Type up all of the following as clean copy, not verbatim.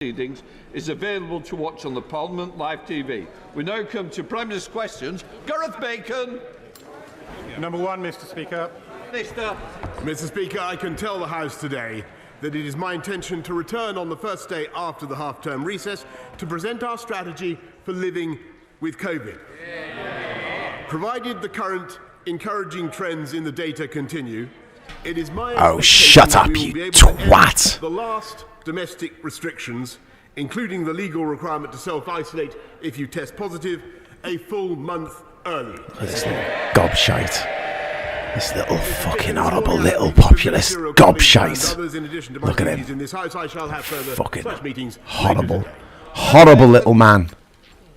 proceedings is available to watch on the Parliament Live TV. We now come to Prime Minister's questions. Gareth Bacon. Number one, Mr. Speaker. Minister. Mr. Speaker, I can tell the House today that it is my intention to return on the first day after the half-term recess to present our strategy for living with COVID. Provided the current encouraging trends in the data continue, it is my shut up, you twat. The last domestic restrictions, including the legal requirement to self-isolate if you test positive, a full month early. This little gobshite. This little fucking horrible little populist gobshite. Look at him. Fucking horrible little man.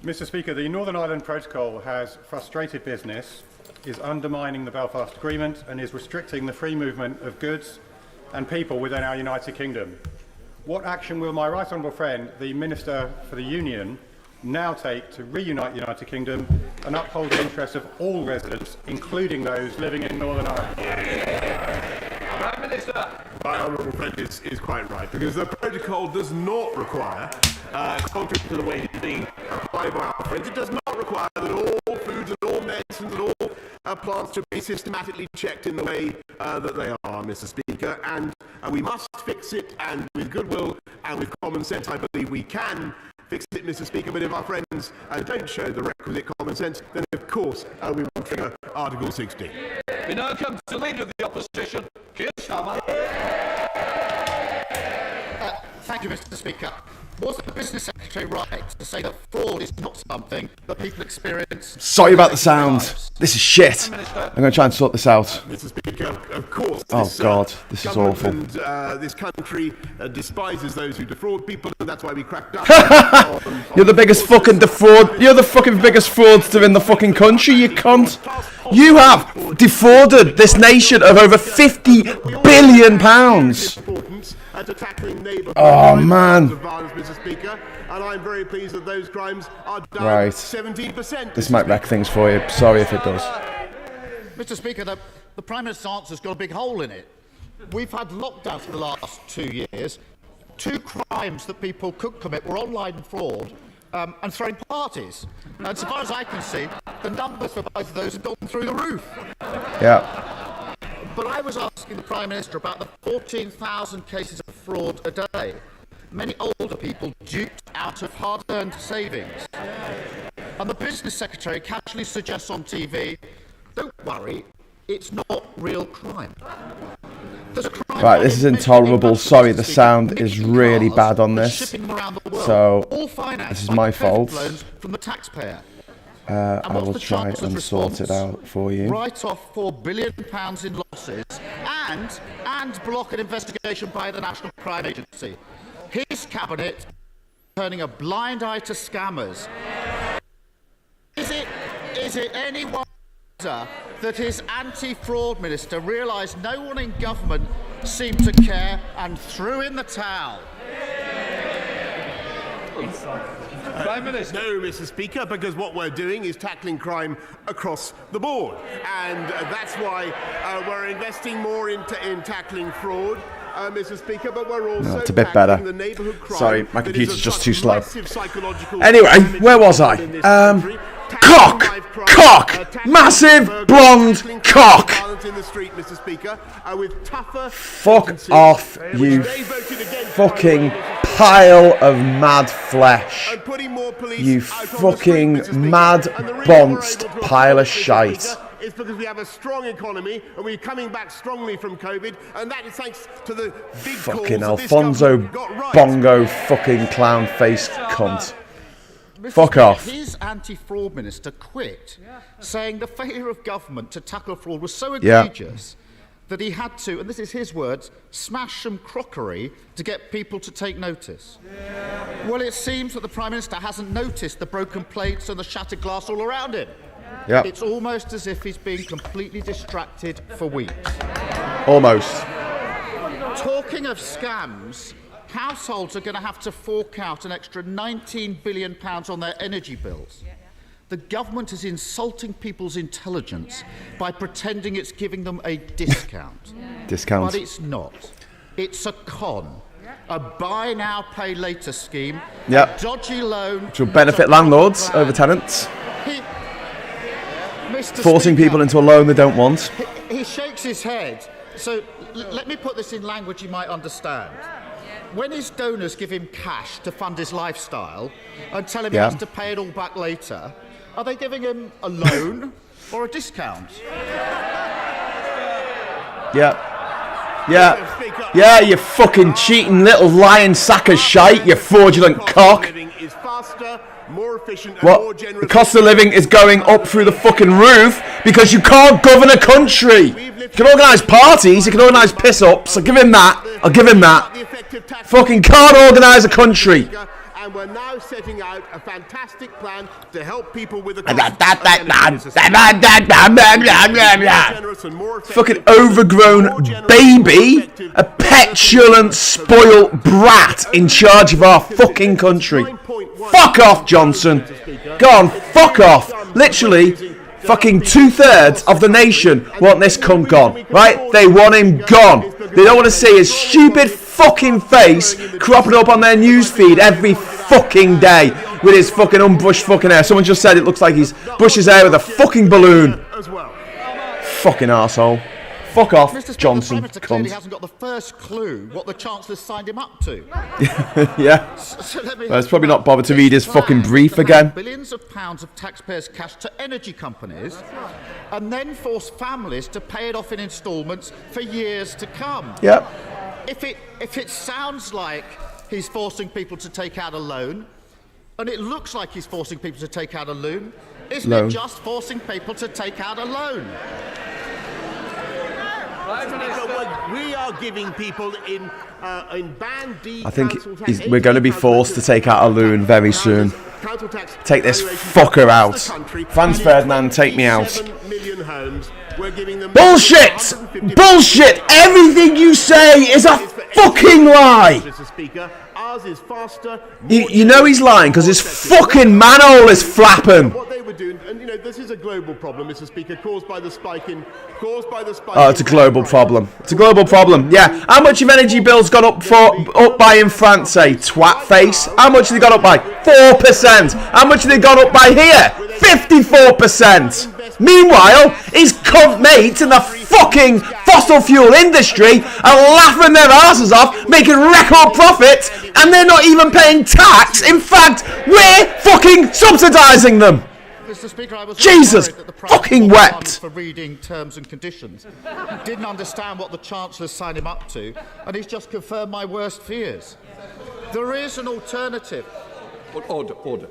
Mr. Speaker, the Northern Ireland Protocol has frustrated business, is undermining the Belfast Agreement and is restricting the free movement of goods and people within our United Kingdom. What action will my right honourable friend, the Minister for the Union, now take to reunite the United Kingdom and uphold the interests of all residents, including those living in Northern Ireland? Prime Minister. My honourable friend is quite right, because the protocol does not require, contrary to the way it's being applied by our friends, it does not require that all foods and all medicines and all plants to be systematically checked in the way that they are, Mr. Speaker, and we must fix it, and with goodwill and with common sense I believe we can fix it, Mr. Speaker, but if our friends don't show the requisite common sense, then of course we will trigger Article 60. We now come to the Leader of the Opposition, Keir Starmer. Thank you, Mr. Speaker. Was the Business Secretary right to say that fraud is not something that people experience? Sorry about the sound. This is shit. I'm going to try and sort this out. Mr. Speaker, of course. Oh God, this is awful. And this country despises those who defraud people, and that's why we cracked down. You're the biggest fucking defraud. You're the fucking biggest fraudster in the fucking country, you cunt. You have defrauded this nation of over £50 billion. Oh man. Mr. Speaker, and I'm very pleased that those crimes are down Right. 17%. This might wreck things for you. Sorry if it does. Mr. Speaker, the Prime Minister's answer's got a big hole in it. We've had lockdowns for the last 2 years. Two crimes that people could commit were online fraud and throwing parties. And so far as I can see, the numbers for both of those have gone through the roof. Yeah. But I was asking the Prime Minister about the 14,000 cases of fraud a day. Many older people duped out of hard-earned savings. And the Business Secretary casually suggests on TV, don't worry, it's not real crime. Right, this is intolerable. Sorry, the sound is really bad on this. So, this is my fault. From the taxpayer. I will try and sort it out for you. Write off £4 billion in losses and block an investigation by the National Crime Agency. His cabinet turning a blind eye to scammers. Is it any wonder that his anti-fraud minister realised no one in government seemed to care and threw in the towel? Prime Minister. No, Mr. Speaker, because what we're doing is tackling crime across the board, and that's why we're investing more in tackling fraud. Mr. Speaker, but we're also it's a bit better. the neighbourhood crime. Sorry, my computer's just too slow. Anyway, where was I? Cock! Massive blonde cock! In the street, Mr. Speaker, with tougher Fuck off, you fucking pile of mad flesh. You fucking mad bonced pile of shite. It's because we have a strong economy and we're coming back strongly from COVID, and that is thanks to the big fucking Alfonso Bongo fucking clown faced cunt. Fuck off. His anti-fraud minister quit, saying the failure of government to tackle fraud was so egregious that he had to, and this is his words, smash some crockery to get people to take notice. Well, it seems that the Prime Minister hasn't noticed the broken plates and the shattered glass all around him. Yeah. It's almost as if he's been completely distracted for weeks. Almost. Talking of scams, households are going to have to fork out an extra £19 billion on their energy bills. The government is insulting people's intelligence by pretending it's giving them a discount. Discount. But it's not. It's a con. a buy now, pay later scheme, Yep. a dodgy loan, Which will benefit landlords over tenants, forcing people into a loan they don't want. He shakes his head. So let me put this in language you might understand. When his donors give him cash to fund his lifestyle and tell him he has to pay it all back later, are they giving him a loan or a discount? Yeah, you fucking cheating little lying sack of shite, you fraudulent cock. What? The cost of living is going up through the fucking roof because you can't govern a country. You can organise parties, you can organise piss-ups, I'll give him that. Fucking can't organise a country. And we're now setting out a fantastic plan to help people with the fucking overgrown baby, a petulant, spoiled brat in charge of our fucking country. Fuck off, Johnson. Go on, fuck off. Literally, fucking 2/3 of the nation want this cunt gone, right? They want him gone. They don't want to see his stupid fucking face cropping up on their newsfeed every fucking day with his fucking unbrushed fucking hair. Someone just said it looks like he's brushed his hair with a fucking balloon. Fucking arsehole. Fuck off, Mr. Johnson, Speaker, the Prime Minister clearly cunt. hasn't got the first clue what the Chancellor's signed him up to. Yeah. Well, it's probably not bothered to read his fucking brief again. Billions of pounds of taxpayers' cash to energy companies and then force families to pay it off in instalments for years to come. Yep. If it sounds like he's forcing people to take out a loan, and it looks like he's forcing people to take out a loan, isn't it just forcing people to take out a loan? We are giving people in Band D. I think we're going to be forced to take out a loon very soon. Take this fucker out. Franz Ferdinand, take me out. Bullshit! Bullshit! Everything you say is a fucking lie! You know he's lying because his fucking manhole is flapping. What they were doing, and this is a global problem, Mr. Speaker, caused by the spike in. Oh, it's a global problem. It's a global problem. Yeah. How much have energy bills gone up by in France? Say twat face. How much have they gone up by? 4%. How much have they gone up by here? 54%. Meanwhile, his cunt mates in the fucking fossil fuel industry are laughing their asses off, making record profits, and they're not even paying tax. In fact, we're fucking subsidising them. Mr. Speaker, I was Jesus that the fucking wept. For reading terms and conditions, didn't understand what the Chancellor signed him up to, and he's just confirmed my worst fears. There is an alternative. Order.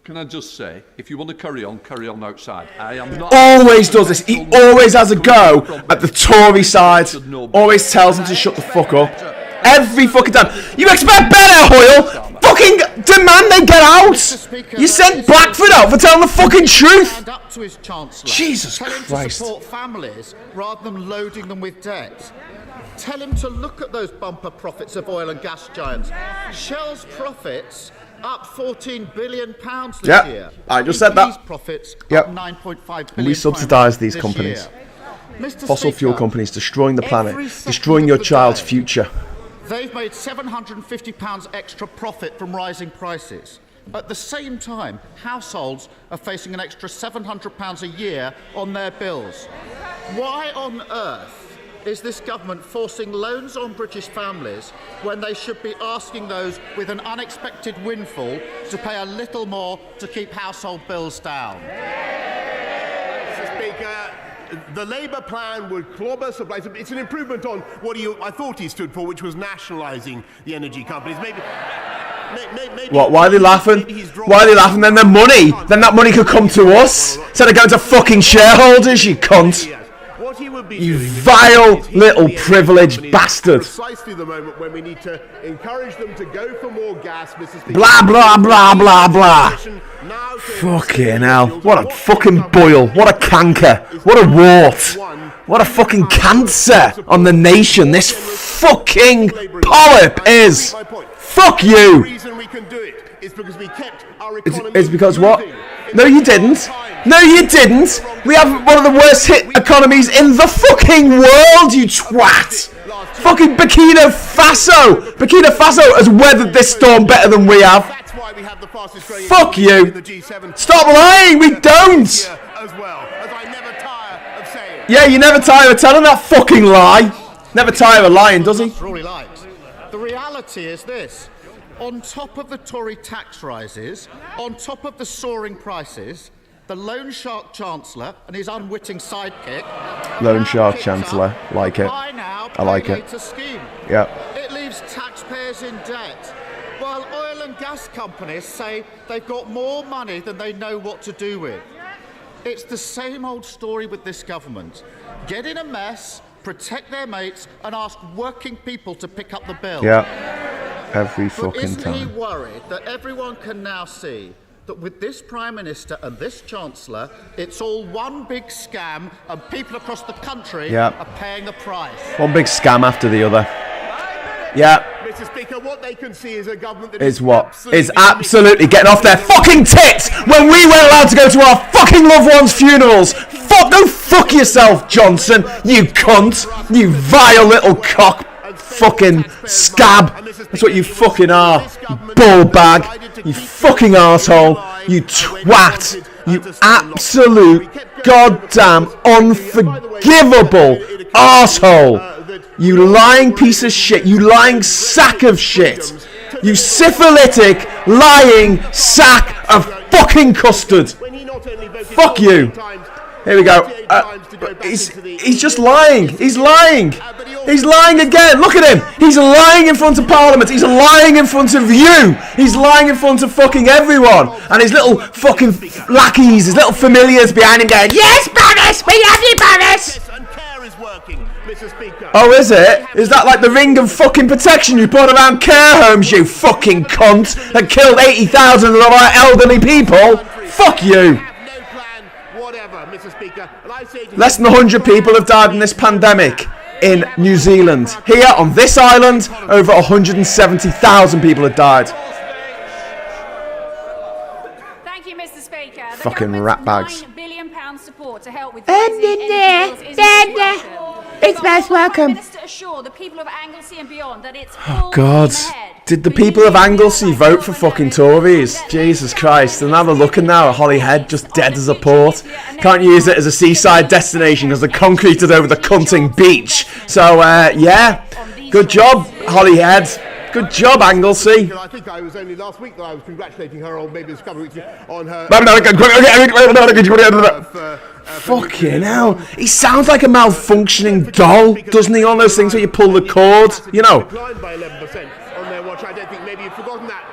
Can I just say, if you want to carry on outside. I am not. Always does this. He always has a go at the Tory side. Always tells them to shut the fuck up. Every fucking time. You expect better, Hoyle? Fucking demand they get out. You sent Blackford out for telling the fucking truth. Up to his Chancellor. Jesus Tell him Christ. to support families rather than loading them with debt. Tell him to look at those bumper profits of oil and gas giants. Shell's profits up £14 billion this year. I just said that. Profits up £9.5 billion. We subsidise these companies. Fossil fuel companies destroying the planet, destroying your child's future. They've made £750 extra profit from rising prices. At the same time, households are facing an extra £700 a year on their bills. Why on earth is this government forcing loans on British families when they should be asking those with an unexpected windfall to pay a little more to keep household bills down? Mr. Speaker, the Labour plan would clobber supply. It's an improvement on what I thought he stood for, which was nationalising the energy companies. Maybe What? Why are they laughing? Why are they laughing? Then their money, then that money could come to us instead of going to fucking shareholders. You cunt. What he would be You vile little privileged bastard. Precisely the moment when we need to encourage them to go for more gas, Mrs. Speaker. Blah blah blah blah blah. Fucking hell. What a fucking boil. What a canker. What a wart. What a fucking cancer on the nation this fucking polyp is. Fuck you. The reason we can do it is because we kept our economy. It's because what? No, you didn't. No, you didn't. We have one of the worst hit economies in the fucking world, you twat. Fucking Burkina Faso! Burkina Faso has weathered this storm better than we have. Fuck you! Stop lying, we don't! Yeah, you never tire of telling that fucking lie. Never tire of lying, does he? The reality is this. On top of the Tory tax rises, on top of the soaring prices, the loan shark chancellor and his unwitting sidekick. Loan shark chancellor, like it. I like it. Scheme. Yeah. It leaves taxpayers in debt, while oil and gas companies say they've got more money than they know what to do with. It's the same old story with this government. Get in a mess, protect their mates, and ask working people to pick up the bill. Yeah. Every fucking isn't time. He worried that everyone can now see that with this Prime Minister and this Chancellor, it's all one big scam and people across the country are paying the price? One big scam after the other. Yeah. Mr. Speaker, what they can see is a government that is absolutely getting off their fucking tits when we weren't allowed to go to our fucking loved ones' funerals. Go fuck yourself, Johnson, you cunt, you vile little cock fucking scab. That's what you fucking are, ball bag, you fucking arsehole, you twat, you absolute goddamn unforgivable arsehole. You lying piece of shit, you lying sack of shit, you syphilitic lying sack of fucking custard. Fuck you. Here we go. He's just lying. He's lying. He's lying again. Look at him. He's lying in front of Parliament. He's lying in front of you. He's lying in front of fucking everyone. And his little fucking lackeys, his little familiars behind him going, yes, Boris, we love you, Boris. Oh, is it? Is that like the ring of fucking protection you put around care homes, you fucking cunt, that killed 80,000 of our elderly people? Fuck you. Less than 100 people have died in this pandemic in New Zealand. Here on this island, over 170,000 people have died. Thank you, Mr. Speaker. The fucking rat bags. £9 billion support to help with it's most welcome. Oh God, did the people of Anglesey vote for fucking Tories? Jesus Christ, and now they're looking now at Holyhead just dead as a port. Can't use it as a seaside destination because they concreted over the cunting beach. So yeah, good job Holyhead. Good job, Anglesey. I think I was only last week that I was congratulating her on maybe discovering on her. Fucking hell. He sounds like a malfunctioning doll, doesn't he? On those things where you pull the cord, you know. Declined by 11% on their watch. I don't think maybe you've forgotten that,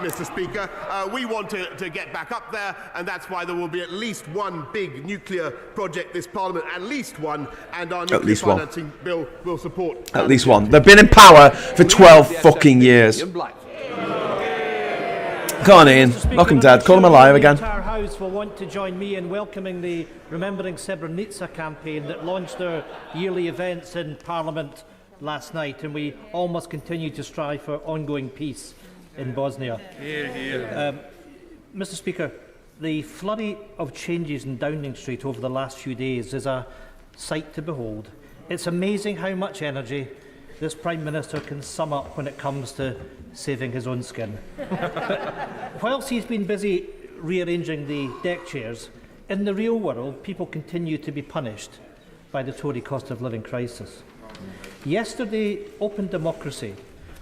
Mr. Speaker. We want to get back up there, and that's why there will be at least one big nuclear project this Parliament, at least one, and our nuclear financing bill will support. At least one. They've been in power for 12 fucking years. Come on, Ian. Knock him dead. Call him alive again. The entire House will want to join me in welcoming the Remembering Srebrenica campaign that launched their yearly events in Parliament last night, and we all must continue to strive for ongoing peace in Bosnia. Mr. Speaker, the flurry of changes in Downing Street over the last few days is a sight to behold. It's amazing how much energy this Prime Minister can sum up when it comes to saving his own skin. But whilst he's been busy rearranging the deck chairs, in the real world, people continue to be punished by the Tory cost of living crisis. Yesterday, Open Democracy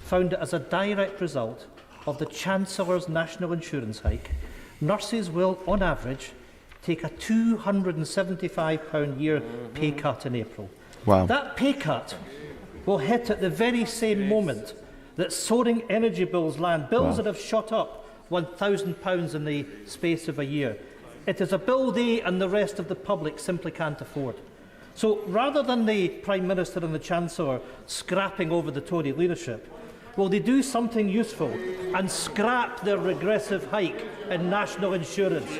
found that as a direct result of the Chancellor's national insurance hike, nurses will, on average, take a £275 a year pay cut in April. Wow. That pay cut will hit at the very same moment that soaring energy bills land, bills that have shot up £1,000 in the space of a year. It is a bill they and the rest of the public simply can't afford. So rather than the Prime Minister and the Chancellor scrapping over the Tory leadership, will they do something useful and scrap their regressive hike in national insurance?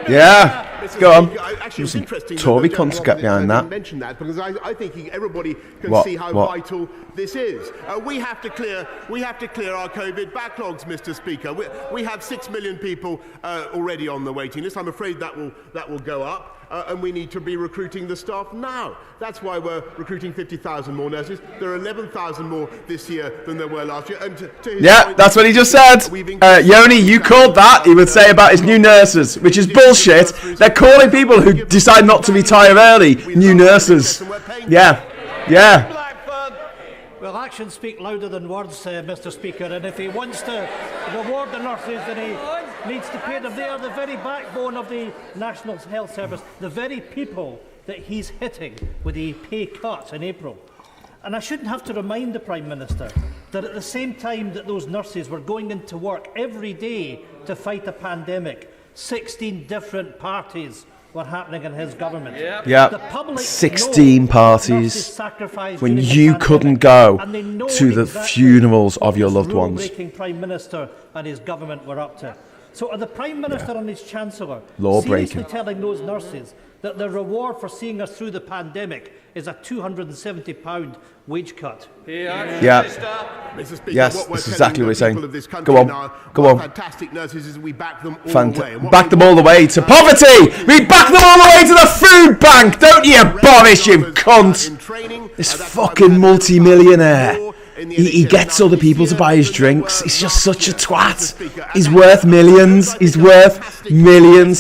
Yeah. Go on. Actually, it's interesting Tory that cunts get behind that. mention that, because I think everybody can What? see how What? vital this is. We have to clear our COVID backlogs, Mr. Speaker. We have 6 million people already on the waiting list. I'm afraid that will go up. And we need to be recruiting the staff now. That's why we're recruiting 50,000 more nurses. There are 11,000 more this year than there were last year. And to his point, That's what he just said. Yoni, you called that. He would say about his new nurses, which is bullshit. They're calling people who decide not to retire early new nurses. Yeah. Well, actions speak louder than words, Mr. Speaker, and if he wants to reward the nurses, then he needs to pay them. They are the very backbone of the National Health Service, the very people that he's hitting with the pay cut in April. And I shouldn't have to remind the Prime Minister that at the same time that those nurses were going into work every day to fight a pandemic, 16 different parties were happening in his government. Yeah, 16 parties when you couldn't go to the funerals of your loved ones. Prime Minister and his government were up to. So are the Prime Minister and his Chancellor Law-breaking. seriously telling those nurses that the reward for seeing us through the pandemic is a £270 wage cut? Yeah. Mr. Speaker, Yes, what we're that's exactly what he's saying. people of this country Go on, now, go what on. Fantastic nurses is we back them all the way. And what Back we them all the way to poverty! We back them all the way to the food bank, don't you, Boris, you cunt! This fucking multi-millionaire. He gets other people to buy his drinks. He's just such a twat. He's worth millions.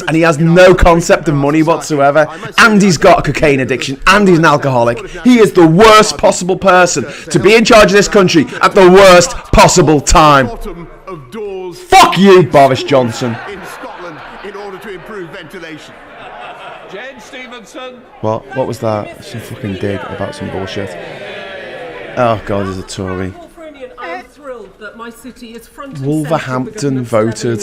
And he has no concept of money whatsoever. And he's got a cocaine addiction. And he's an alcoholic. He is the worst possible person to be in charge of this country at the worst possible time. Fuck you, Boris Johnson. in Scotland in order to improve ventilation. Jane Stevenson. What was that? Some fucking dig about some bullshit. Oh God, he's a Tory. I'm thrilled that my city is front and Wolverhampton voted.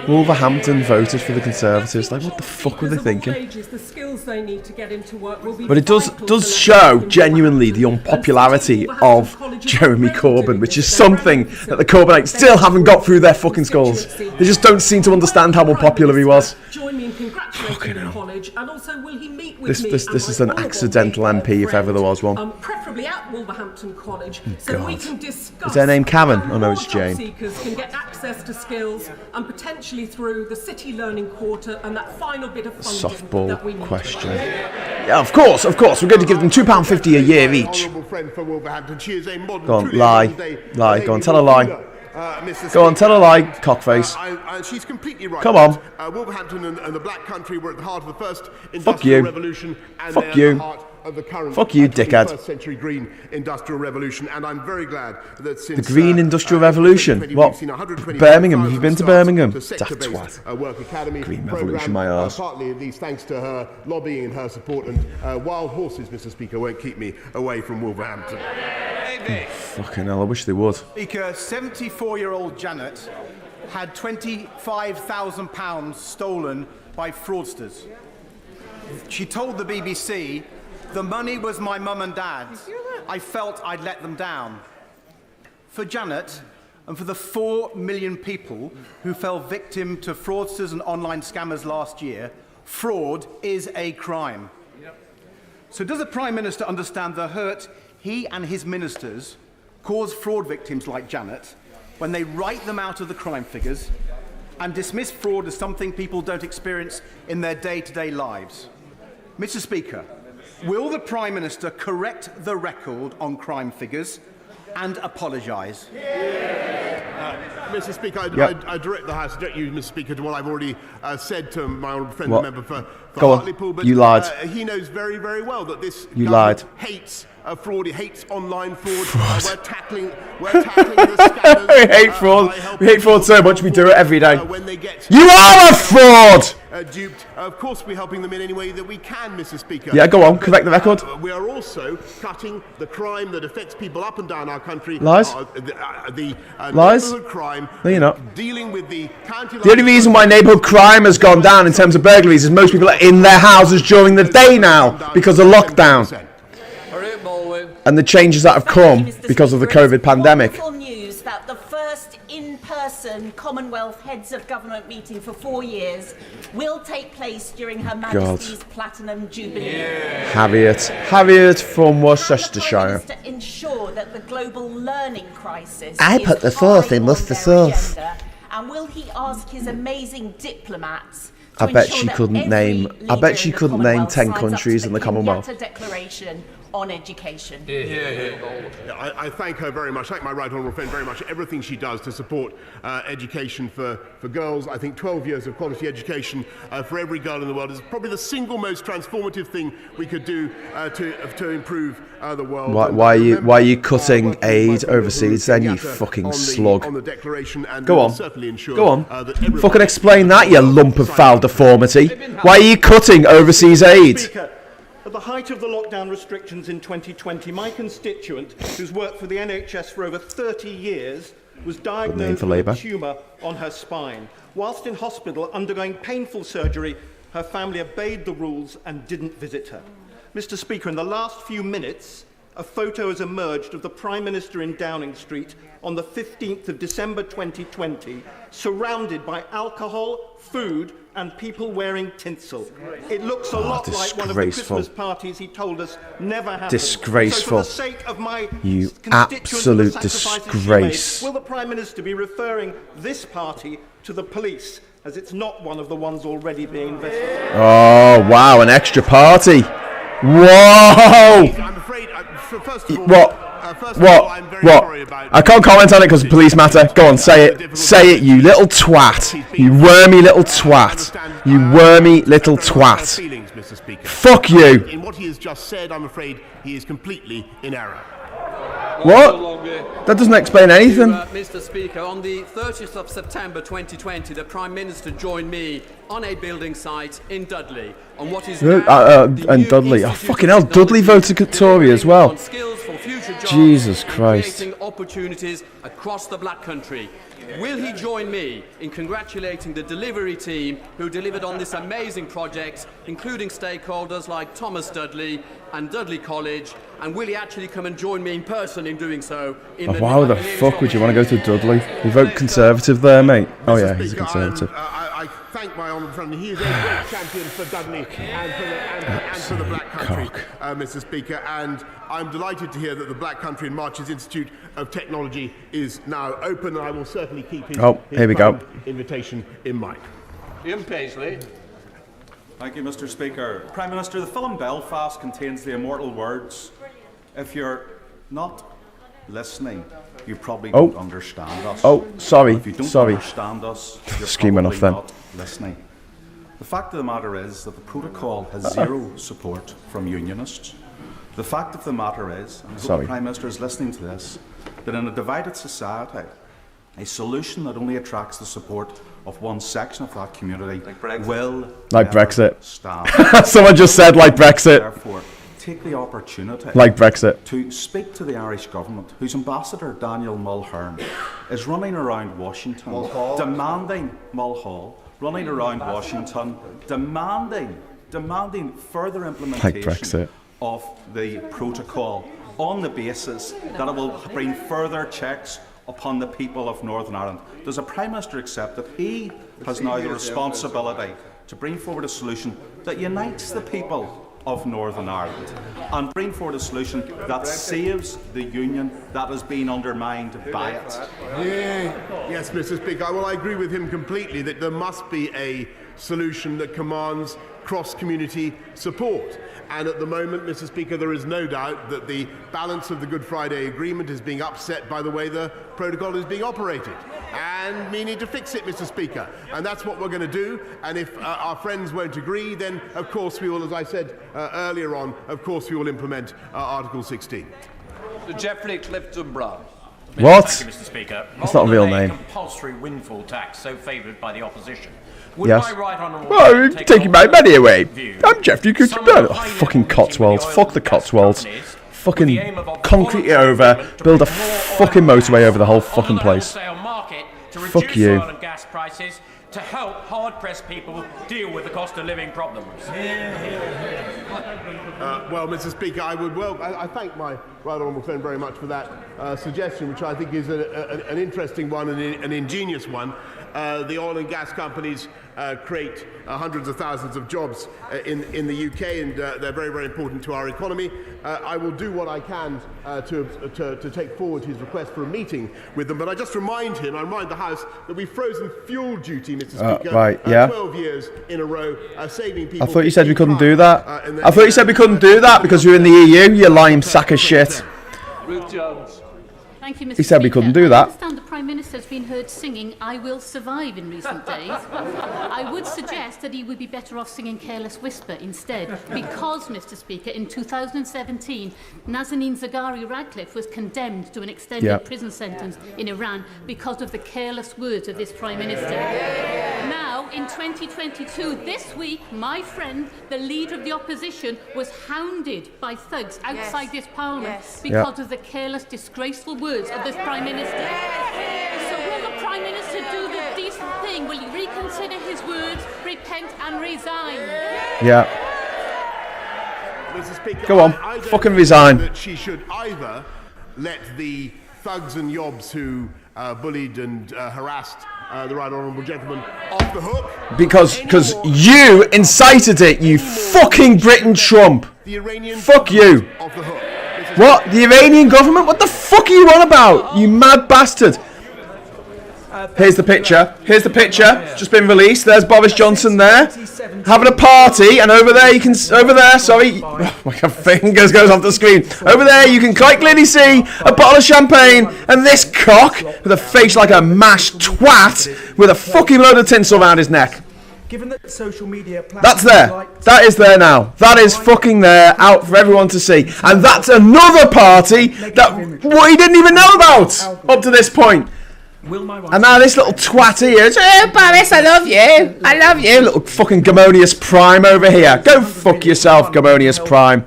Wolverhampton voted for the Conservatives. Like, what the fuck were they thinking? The skills they need to get into work will be But it does show genuinely the unpopularity of Jeremy Corbyn, which is something that the Corbynites still haven't got through their fucking skulls. They just don't seem to understand how unpopular he was. Join me in congratulating the college, and also will he meet with me? This is an accidental MP if ever there was one. Preferably at Wolverhampton College, so God. we can discuss. Is their name Karen? how Oh no, more it's job Jane. seekers can get access to skills and potentially through the City Learning Quarter and that final bit of funding that we need. Softball question. Yeah, of course. We're going to give them £2.50 a year each. Go on, lie. Go on, tell a lie. Go on, tell a lie, cockface. She's completely right. Come on. Wolverhampton and the Black Country were at the heart of the first Fuck industrial you. revolution, and Fuck they're you. at the heart of the current Fuck you, dickhead. 21st century green industrial revolution. And I'm very glad that since The Green Industrial Revolution? 2020, What? we've seen 120,000 Birmingham? Have you been to starts Birmingham? to sector-based, Daft work academy Green program, Revolution, my arse. partly at least thanks to her lobbying and her support. And wild horses, Mr. Speaker, won't keep me away from Wolverhampton. Fucking hell, I wish they would. Speaker, 74-year-old Janet had £25,000 stolen by fraudsters. She told the BBC, "The money was my mum and dad's. I felt I'd let them down." For Janet, and for the 4 million people who fell victim to fraudsters and online scammers last year, fraud is a crime. So does the Prime Minister understand the hurt he and his ministers cause fraud victims like Janet when they write them out of the crime figures and dismiss fraud as something people don't experience in their day-to-day lives? Mr. Speaker, will the Prime Minister correct the record on crime figures and apologise? Mr. Speaker, I direct the House, direct you, Mr. Speaker, to what I've already said to my honourable friend, the member for Hartlepool. But you lied. He knows very, very well that this government hates fraud. He hates online fraud. We're tackling the scammers. We hate fraud. We hate fraud so much we do it every day. When they get You are a fraud! Duped. Of course, we're helping them in any way that we can, Mr. Speaker. Yeah, go on, correct the record. We are also cutting the crime that affects people up and down our country. Lies. The Lies. neighbourhood crime. No, you're not. Dealing with the county. The only reason why neighbourhood crime has gone down in terms of burglaries is most people are in their houses during the day now because of lockdown. And the changes that have come because of the COVID pandemic. News that the first in-person in-person Commonwealth Heads of Government meeting for 4 years will take place during Her Majesty's Platinum Jubilee. Harriet from Worcestershire. To ensure that the global learning crisis I put the fourth in Worcester sauce. And will he ask his amazing diplomats I bet she couldn't name 10 countries in the Commonwealth. Declaration on education. I thank her very much, thank my right honourable friend very much, everything she does to support education for girls. I think 12 years of quality education for every girl in the world is probably the single most transformative thing we could do to improve the world. Why are you cutting aid overseas then, you fucking slug? Go on. Fucking explain that, you lump of foul deformity. Why are you cutting overseas aid? At the height of the lockdown restrictions in 2020, my constituent, who's worked for the NHS for over 30 years, was diagnosed with a tumour on her spine. Whilst in hospital undergoing painful surgery, her family obeyed the rules and didn't visit her. Mr. Speaker, in the last few minutes, a photo has emerged of the Prime Minister in Downing Street on the 15th of December 2020, surrounded by alcohol, food, and people wearing tinsel. It looks a lot like one of the Christmas parties he told us never happened. Disgraceful. So for the sake of my you absolute disgrace. Will the Prime Minister be referring this party to the police, as it's not one of the ones already being investigated? Oh, wow, an extra party. Whoa! I'm afraid, first of all, What? I can't comment on it because police matter. Go on, say it. Say it, you little twat. You wormy little twat. You wormy little twat. Fuck you. In what he has just said, I'm afraid he is completely in error. What? That doesn't explain anything. Mr. Speaker, on the 30th of September 2020, the Prime Minister joined me on a building site in Dudley on what is and Dudley. Oh, fucking hell, Dudley voted Tory as well. Jesus Christ. Creating opportunities across the Black Country. Will he join me in congratulating the delivery team who delivered on this amazing project, including stakeholders like Thomas Dudley and Dudley College, and will he actually come and join me in person in doing so? Why the fuck would you want to go to Dudley? You vote Conservative there, mate? Oh yeah, he's a Conservative. I thank my honourable friend. He is a great champion for Dudley and for the Black Country, Mr. Speaker. And I'm delighted to hear that the Black Country and Marches Institute of Technology is now open, and I will certainly keep his invitation in mind. Ian Paisley. Thank you, Mr. Speaker. Prime Minister, the film Belfast contains the immortal words, "If you're not listening, you probably don't understand us." Oh, sorry. If you don't sorry. understand us, you're Scheming probably off then. not listening. The fact of the matter is that the protocol has zero support from unionists. The fact of the matter is, and I hope the Prime Minister is listening to this, that in a divided society, a solution that only attracts the support of one section of that community will Brexit. Stand. Someone just said like Brexit. Therefore, take the opportunity like Brexit to speak to the Irish government, whose ambassador Daniel Mulhern is running around Washington demanding demanding further implementation of the protocol on the basis that it will bring further checks upon the people of Northern Ireland. Does the Prime Minister accept that he has now the responsibility to bring forward a solution that unites the people of Northern Ireland and bring forward a solution that saves the union that has been undermined by it? Yes, Mr. Speaker. Well, I agree with him completely that there must be a solution that commands cross-community support. And at the moment, Mr. Speaker, there is no doubt that the balance of the Good Friday Agreement is being upset by the way the protocol is being operated. And we need to fix it, Mr. Speaker. And that's what we're going to do. And if our friends won't agree, then of course we will, as I said earlier on, of course we will implement Article 16. Jeffrey Clifton-Brown. What? Thank you, Mr. Speaker. That's not a real name. Compulsory windfall tax so favoured by the opposition. Would yes. my right honourable well, taking my money away. I'm Jeffrey Clifton-Brown. Oh, fucking Cotswolds. Fuck the Cotswolds. Fucking concrete it over. Build a fucking motorway over the whole fucking place. Fuck you. Oil and gas prices to help hard-pressed people deal with the cost of living problems. Well, Mr. Speaker, I thank my right honourable friend very much for that suggestion, which I think is an interesting one and an ingenious one. The oil and gas companies create hundreds of thousands of jobs in the UK, and they're very, very important to our economy. I will do what I can to take forward his request for a meeting with them, but I just remind the House that we've frozen fuel duty, Mr. Speaker, right, yeah. 12 years in a row, saving people. I thought you said we couldn't do that. I thought you said we couldn't do that because you're in the EU, you lying sack of shit. Ruth Jones. Thank you, Mr. He said we couldn't do I that. understand the Prime Minister has been heard singing "I Will Survive" in recent days. I would suggest that he would be better off singing "Careless Whisper" instead, because, Mr. Speaker, in 2017, Nazanin Zaghari-Ratcliffe was condemned to an extended prison sentence in Iran because of the careless words of this Prime Minister. Now, in 2022, this week, my friend, the Leader of the Opposition, was hounded by thugs outside this Parliament because of the careless, disgraceful words of this Prime Minister. So will the Prime Minister do the decent thing? Will he reconsider his words, repent and resign? Yeah. Mr. Speaker, go on, I don't fucking think resign. that she should either let the thugs and yobs who bullied and harassed the right honourable gentleman off the hook. Because you incited it, you fucking Britain Trump. Fuck you. Off the hook. What? The Iranian government? What the fuck are you on about? You mad bastard. Here's the picture. Here's the picture. It's just been released. There's Boris Johnson there, having a party, and over there you can. Over there, sorry, my fingers goes off the screen. Over there you can quite clearly see a bottle of champagne and this cock with a face like a mashed twat with a fucking load of tinsel around his neck. Given that social media that's there. That is there now. That is fucking there, out for everyone to see. And that's another party that he didn't even know about up to this point. And now this little twat here is, hey, Boris, I love you. I love you. Little fucking Gamonius Prime over here. Go fuck yourself, Gamonius Prime.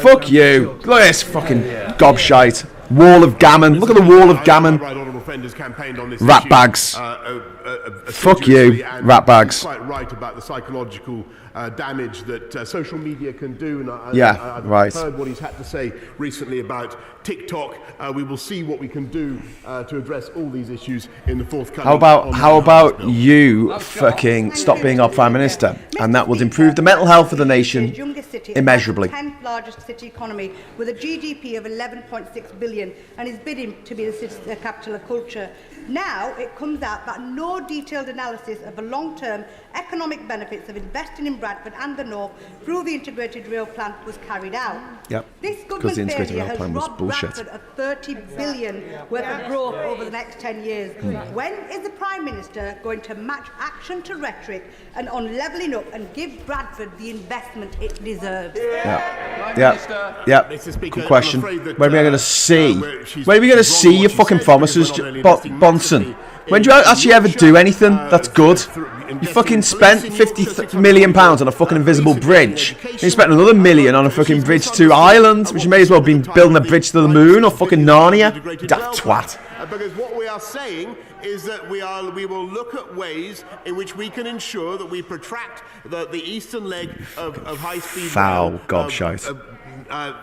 Fuck you. Look at this fucking gobshite. Wall of gammon. Look at the wall of gammon. Rat bags. Fuck you, rat bags. Quite right about the psychological damage that social media can do. And I've heard what he's had to say recently about TikTok. We will see what we can do to address all these issues in the forthcoming. How about you fucking stop being our Prime Minister, and that would improve the mental health of the nation immeasurably. 10th largest city economy with a GDP of 11.6 billion and is bidding to be the capital of culture. Now it comes out that no detailed analysis of the long-term economic benefits of investing in Bradford and the North through the integrated rail plan was carried out. Yep. This government failure has robbed Bradford of 30 billion worth of growth over the next 10 years. When is the Prime Minister going to match action to rhetoric and on levelling up and give Bradford the investment it deserves? Yeah. Good question. When are we going to see? When are we going to see your fucking promises, Bonson? When do you actually ever do anything that's good? You fucking spent £50 million on a fucking invisible bridge. You spent another $1 million on a fucking bridge to Ireland, which you may as well have been building a bridge to the moon or fucking Narnia. You daft twat. Because what we are saying is that we will look at ways in which we can ensure that we protract the eastern leg of high-speed foul gobshite.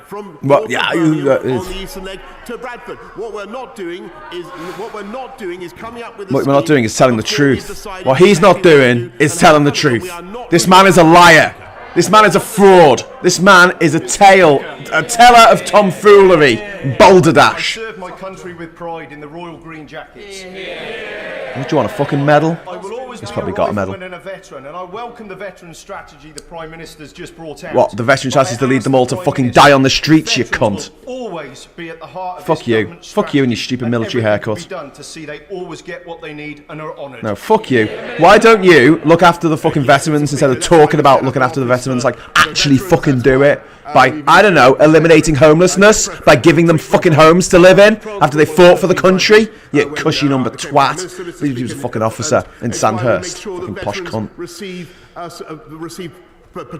From on the eastern leg to Bradford. What we're not doing is coming up with. What we're not doing is telling the truth. What he's not doing is telling the truth. This man is a liar. This man is a fraud. This man is a teller of tomfoolery. Balderdash. I serve my country with pride in the royal green jackets. What, do you want a fucking medal? I will always He's be probably a got a medal. rifleman and a veteran, and I welcome the veteran strategy the Prime Minister's just brought out. What, the veteran strategy to lead them all to fucking die on the streets, you cunt? Always be at the heart of fuck you. Fuck you and your stupid military haircut. Be done to see they always get what they need and are honoured. No, fuck you. Why don't you look after the fucking veterans instead of talking about looking after the veterans? Like, actually fucking do it. By, I don't know, eliminating homelessness, by giving them fucking homes to live in after they fought for the country. You cushy number twat. He was a fucking officer in Sandhurst. Fucking posh cunt. Receive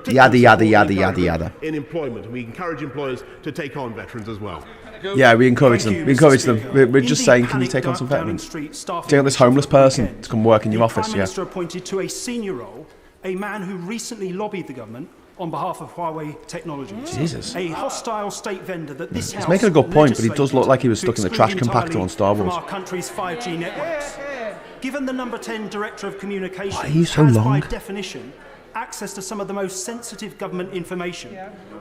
Yada yada yada yada yada. In employment, and we encourage employers to take on veterans as well. Yeah, we encourage them. We encourage them. We're just saying, can you take on some veterans? Take on this homeless person to come work in your office. The Prime Yeah. Minister appointed to a senior role a man who recently lobbied the government on behalf of Huawei Technologies. Jesus. A hostile state vendor that this House He's making a good point, but he does look like he was stuck in the trash compactor on Star Wars. From our country's 5G networks. Given the number 10 Director of Communications Why are you so has long? by definition access to some of the most sensitive government information.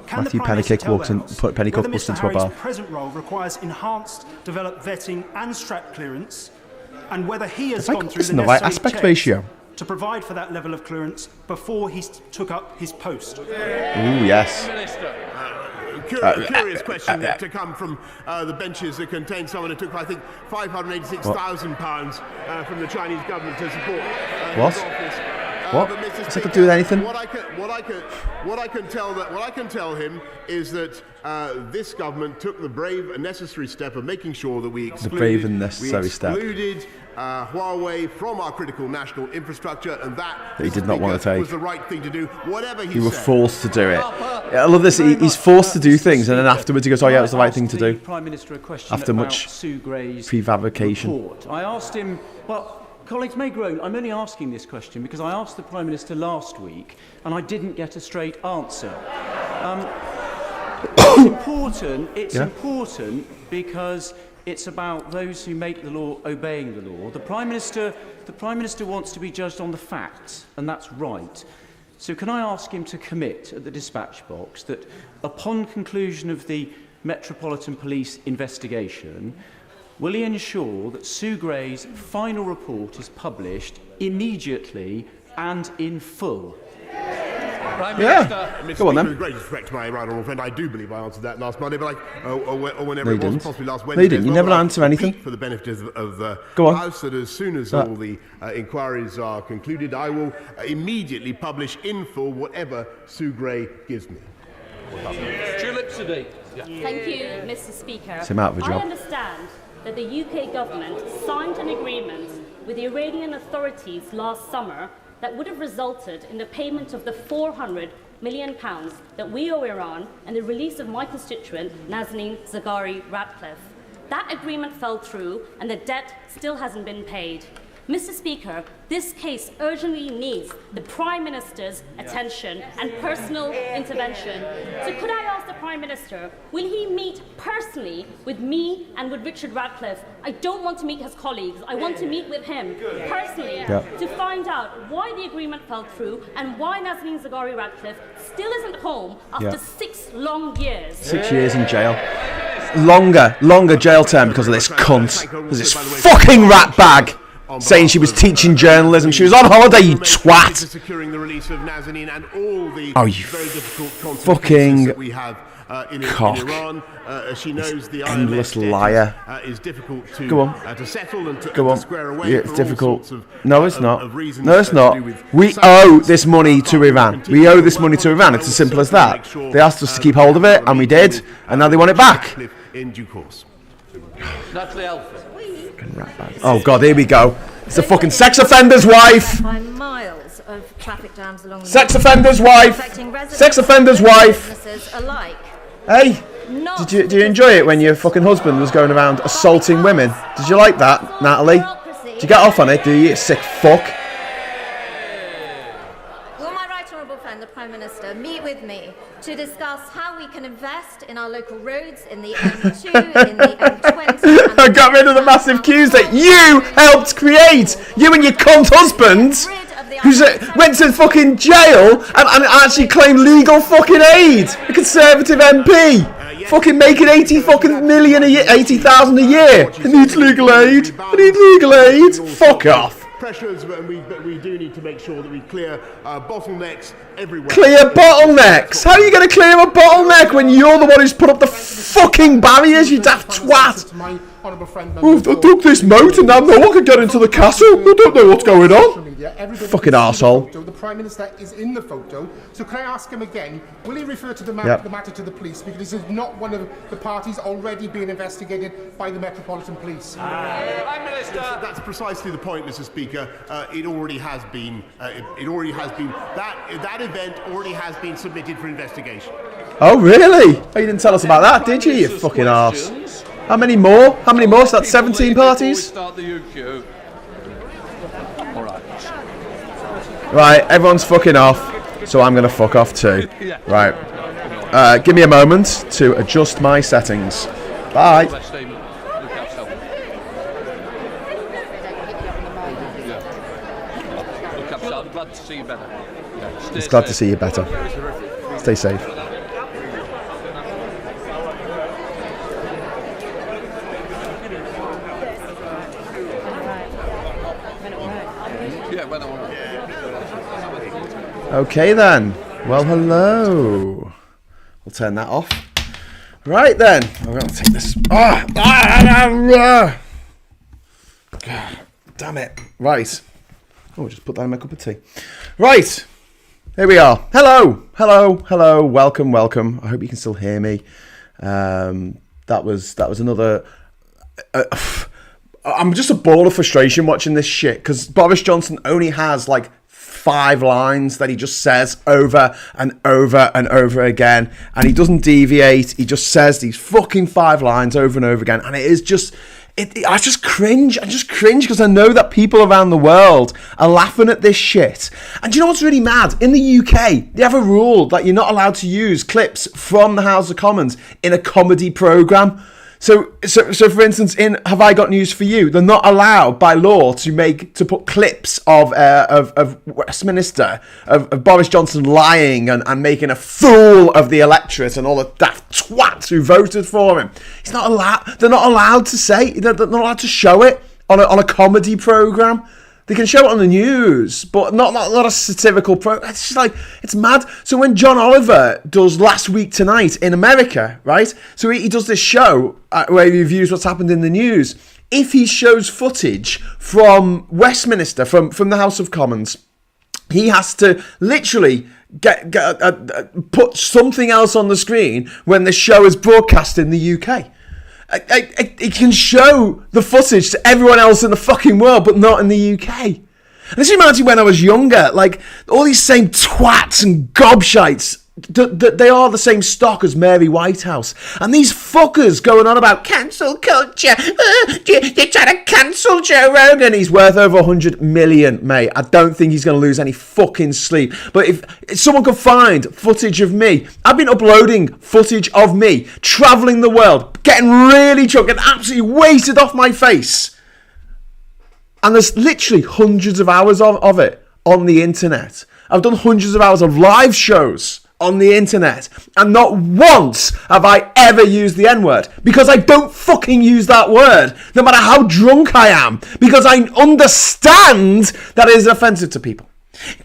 Can Matthew the Prime Minister Pennycook tell walks the in, House put Pennycook whether bust Mr into a Harry's bar. present role requires enhanced developed vetting and strap clearance, and whether he has Have I gone got through this the in the right necessary aspect checks ratio? to provide for that level of clearance before he took up his post? Ooh, yes. Curious question to come from the benches that contain someone who took, I think, £586,000 from the Chinese government to support What? his office. What? But Mr. What's that got to do with anything? What I can tell him is that this government took the brave and necessary step of making sure that we excluded Huawei from our critical national infrastructure, and that he did not want to take. Was the right thing to do. Whatever he You were said. forced to do it. Yeah, I love this. He's forced to do things, and then afterwards he goes, "Oh yeah, it was the right thing to do." Prime Minister a question After about much Sue Gray's prevarication. report. I asked him, well, colleagues may groan, I'm only asking this question because I asked the Prime Minister last week and I didn't get a straight answer. It's important. It's important because it's about those who make the law obeying the law. The Prime Minister wants to be judged on the facts, and that's right. So can I ask him to commit at the dispatch box that upon conclusion of the Metropolitan Police investigation, will he ensure that Sue Gray's final report is published immediately and in full? Mr. Go on then. With great respect to my right honourable friend, I do believe I answered that last Monday, but or whenever it was, possibly last Wednesday. No, you didn't. You never answer anything. For the benefit of the Go on. House, that as soon as all the inquiries are concluded, I will immediately publish in full whatever Sue Gray gives me. Tulip Siddiq. Thank you, Mr. Speaker. It's him out of a job. I understand that the UK government signed an agreement with the Iranian authorities last summer that would have resulted in the payment of the £400 million that we owe Iran and the release of my constituent, Nazanin Zaghari-Ratcliffe. That agreement fell through and the debt still hasn't been paid. Mr. Speaker, this case urgently needs the Prime Minister's attention and personal intervention. So could I ask the Prime Minister, will he meet personally with me and with Richard Ratcliffe? I don't want to meet his colleagues. I want to meet with him personally to find out why the agreement fell through and why Nazanin Zaghari-Ratcliffe still isn't home after 6 long years. 6 years in jail. Longer jail term because of this cunt. Because this fucking rat bag. Saying she was teaching journalism. She was on holiday, you twat. Securing the release of Nazanin and all the very difficult fucking that we have in Iran. She knows the endless liar. Is difficult to go on to settle and to, go on. Square away. Yeah, it's difficult. No, it's not. No, it's not. We owe this money to Iran. We owe this money to Iran. It's as simple as that. They asked us to keep hold of it, and we did, and now they want it back. In due course. Natalie Alford. Oh God, here we go. It's a fucking sex offender's wife. By miles of traffic jams along Sex offender's wife. Sex offender's wife. Alike. Hey, did you enjoy it when your fucking husband was going around assaulting women? Did you like that, Natalie? Did you get off on it? Do you sick fuck? Will my right honourable friend, the Prime Minister, meet with me to discuss how we can invest in our local roads, in the M2, in the M20... I got rid of the massive queues that you helped create! You and your cunt husband, who went to fucking jail and actually claimed legal fucking aid! A Conservative MP! Fucking making 80 fucking million a year, 80,000 a year! He needs legal aid! I need legal aid! Fuck off! Pressures, but we do need to make sure that we clear bottlenecks everywhere. Clear bottlenecks? How are you going to clear a bottleneck when you're the one who's put up the fucking barriers, you daft twat? Oh, I took this moat and now no one can get into the castle. I don't know what's going on. Fucking arsehole. The Prime Minister is in the photo, so can I ask him again, will he refer to the matter to the police, because this is not one of the parties already being investigated by the Metropolitan Police? Prime Minister. That's precisely the point, Mr. Speaker. It already has been. That event already has been submitted for investigation. Oh really? Oh, you didn't tell us about that, did you? You fucking arse. How many more? How many more? So that's 17 parties? Start the UQ. All right. Right, everyone's fucking off. so I'm going to fuck off too. Right. Give me a moment to adjust my settings. Bye. Glad to see you better. It's glad to see you better. Stay safe. Okay then. Well, hello. We'll turn that off. Right then. I'm going to take this. Damn it. Right. Oh, just put that in my cup of tea. Right. Here we are. Hello. Hello. Hello. Welcome. Welcome. I hope you can still hear me. That was another... I'm just a ball of frustration watching this shit because Boris Johnson only has like 5 lines that he just says over and over and over again, and he doesn't deviate. He just says these fucking 5 lines over and over again, and it is just... I just cringe. I just cringe because I know that people around the world are laughing at this shit. And do you know what's really mad? In the UK, they have a rule that you're not allowed to use clips from the House of Commons in a comedy programme. So for instance, in Have I Got News for You, they're not allowed by law to put clips of Westminster, of Boris Johnson lying and making a fool of the electorate and all the daft twats who voted for him. He's not allowed. They're not allowed to say. They're not allowed to show it on a comedy programme. They can show it on the news, but not a satirical program. It's just like, it's mad. So when John Oliver does Last Week Tonight in America, right? So he does this show where he reviews what's happened in the news. If he shows footage from Westminster, from the House of Commons, he has to literally put something else on the screen when the show is broadcast in the UK. It can show the footage to everyone else in the fucking world, but not in the UK. And this reminds me when I was younger, like, all these same twats and gobshites, they are the same stock as Mary Whitehouse. And these fuckers going on about cancel culture. You're trying to cancel Joe Rogan. He's worth over 100 million, mate. I don't think he's going to lose any fucking sleep. But if someone could find footage of me, I've been uploading footage of me travelling the world, getting really drunk and absolutely wasted off my face. And there's literally hundreds of hours of it on the internet. I've done hundreds of hours of live shows on the internet, and not once have I ever used the N-word, because I don't fucking use that word, no matter how drunk I am, because I understand that it is offensive to people.